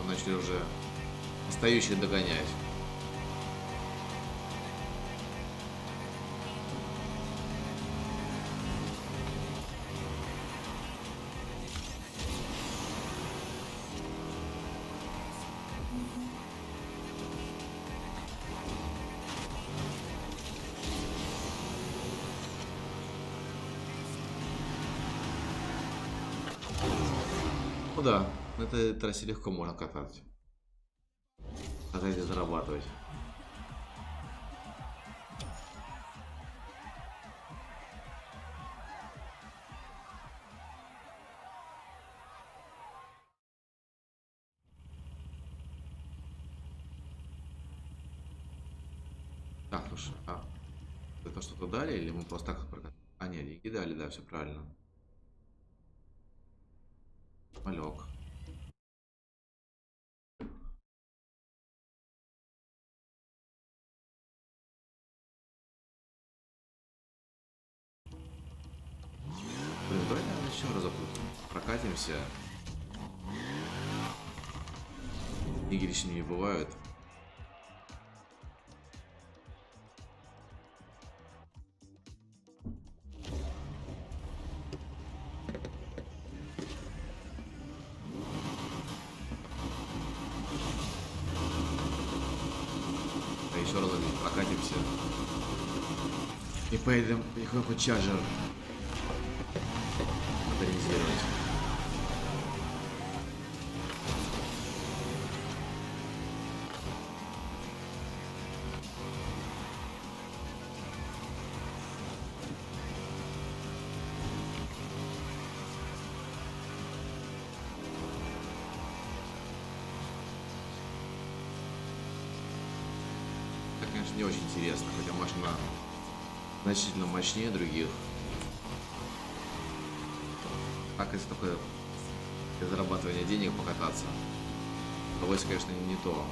Начали уже остающие догонять. Ну да, на этой трассе легко можно катать. Катать и зарабатывать. Так, слушай, это что-то дали или мы просто так прокатали? А, нет, деньги дали, да, все правильно. Малек. Блин, давай наверное, еще разок прокатимся. Деньги лишними не бывают. Еще раз прокатимся и поедем потихоньку чарджер модернизировать. не очень интересно, хотя машина значительно мощнее других. Так, если только для зарабатывания денег покататься, авось, конечно, не то.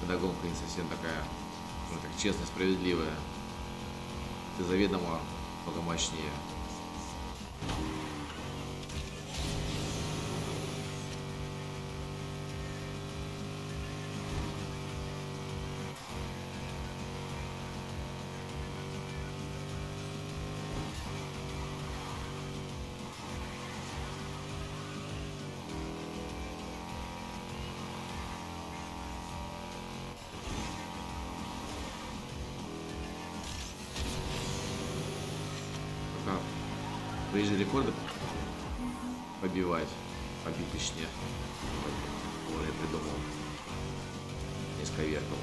Когда гонка не совсем такая, ну, так честная, справедливая. Ты заведомо много мощнее. Пока прежде рекорды побить точнее. Я придумал. Не сковеркал.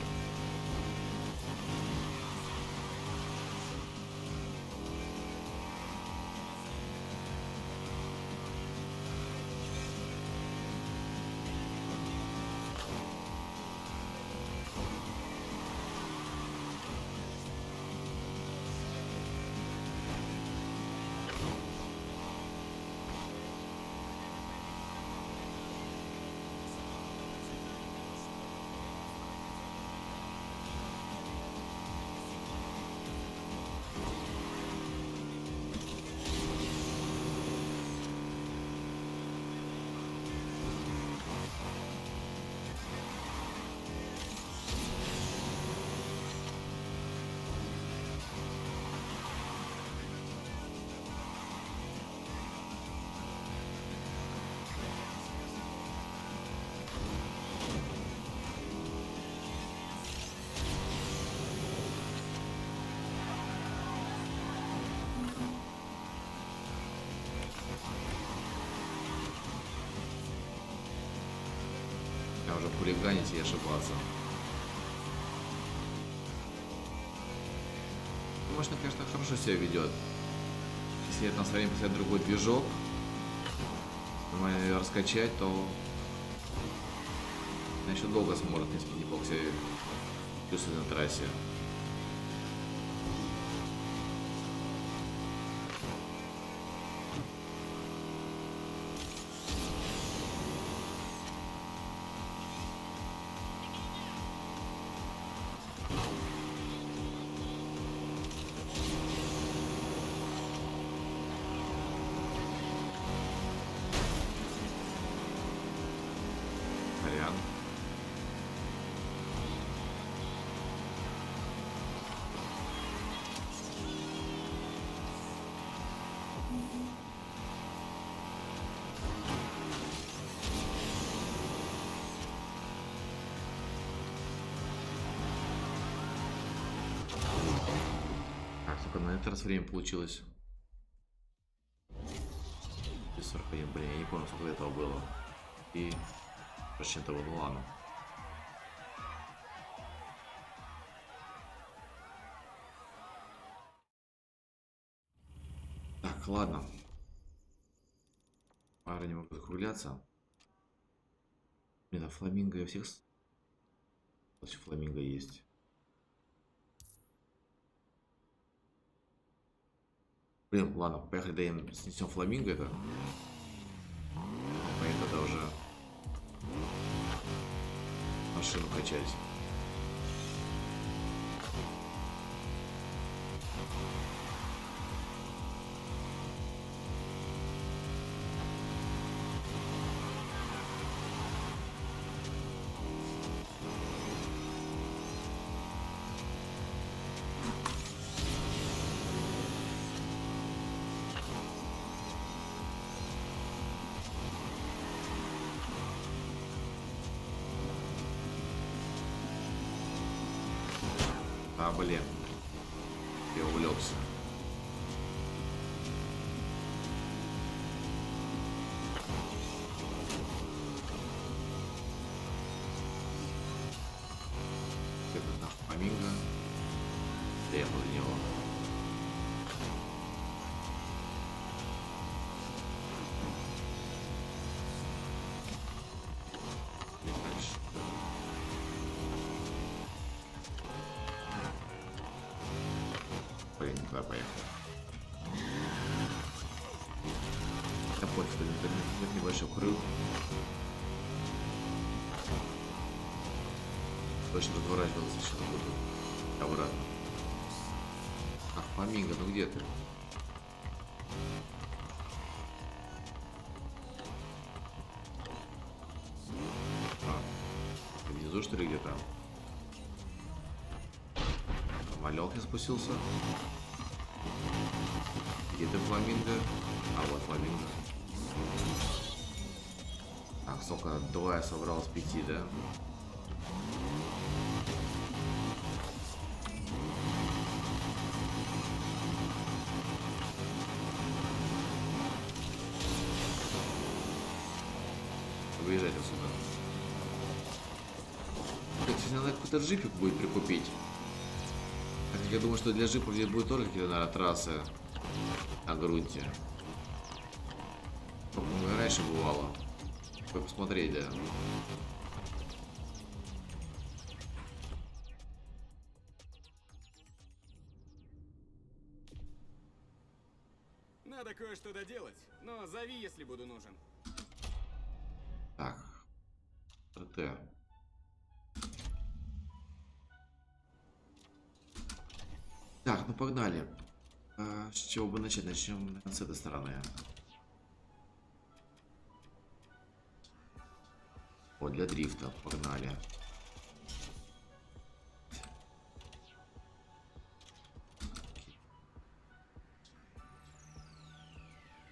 Я уже хулиганить и ошибаться. Машина, конечно, хорошо себя ведет. Если это на время поставить другой движок, нормально ее раскачать, то она еще долго сможет на спиднипок себя чувствовать на трассе. Вариант. Так, только на этот раз время получилось. 41, блин, я не помню, сколько этого было. И почти того, ну ладно. Так, ладно. Пара не могут закругляться. Блин, а фламинго у всех... Фламинго есть. Блин, ладно, поехали доедем, снесем фламинго это. Поэтому тогда уже машину качать. А, блин. Я увлекся. Это наш фламинго. Доехал до него. И дальше. Давай, поехали. Да пофиг, тут небольшой крыл. Точно разворачивался, что-то буду обратно. Ах, Фламинго, ну где ты? Ты внизу, что ли, где-то? Малек я спустился. Где ты, Фламинго? А вот Фламинго. Так, сколько? 2 я собрал с 5, да? Выезжать отсюда. Кстати, надо какой-то джипик будет прикупить. Так, я думаю, что для джипов здесь будет тоже какие-то, наверное, трассы на грунте. Как раньше бывало. Пой посмотреть, да. Надо кое-что доделать, но зови, если буду нужен. Так. РТ. Так, ну погнали. С чего бы начать? Начнем с этой стороны. Вот, для дрифта. Погнали.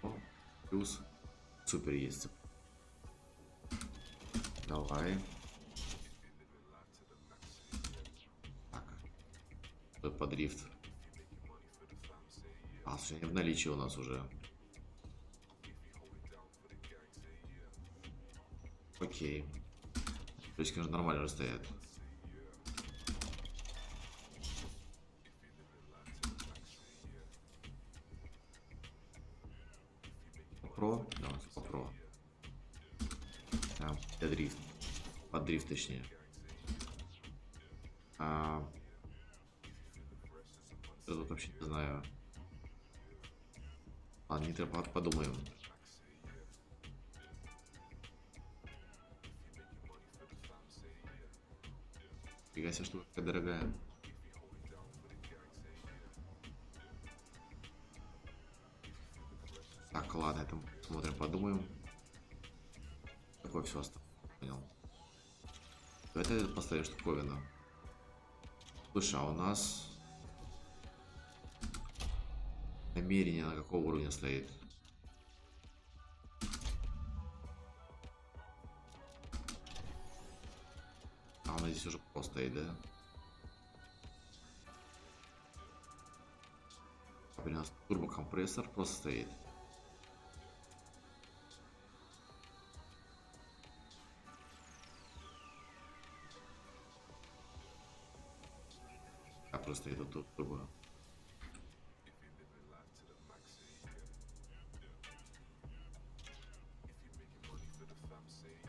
О, плюс. Супер есть. Давай. Так. Что по дрифт? А, все в наличии у нас уже. Окей. То есть, конечно, нормально уже стоят. Про? Да, по про. Да, для дрифт. Под дрифт, точнее. Тут вообще не знаю. Ладно, не треба, подумаем. Фига себе, штука какая дорогая. Так, ладно, это смотрим, подумаем. Такое все осталось. Понял. Это поставим штуковину. Слушай, а у нас намерение на какого уровня стоит? А она здесь уже просто стоит, да? У нас турбокомпрессор просто стоит. А просто это тут турбо.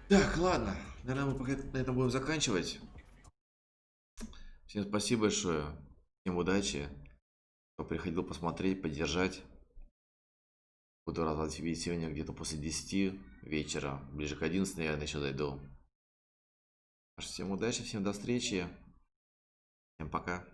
Так, ладно. Наверное, мы пока на этом будем заканчивать. Всем спасибо большое. Всем удачи. Кто приходил посмотреть, поддержать. Буду рад вас видеть сегодня где-то после 10 вечера. Ближе к 11, наверное, еще зайду. Всем удачи, всем до встречи. Всем пока.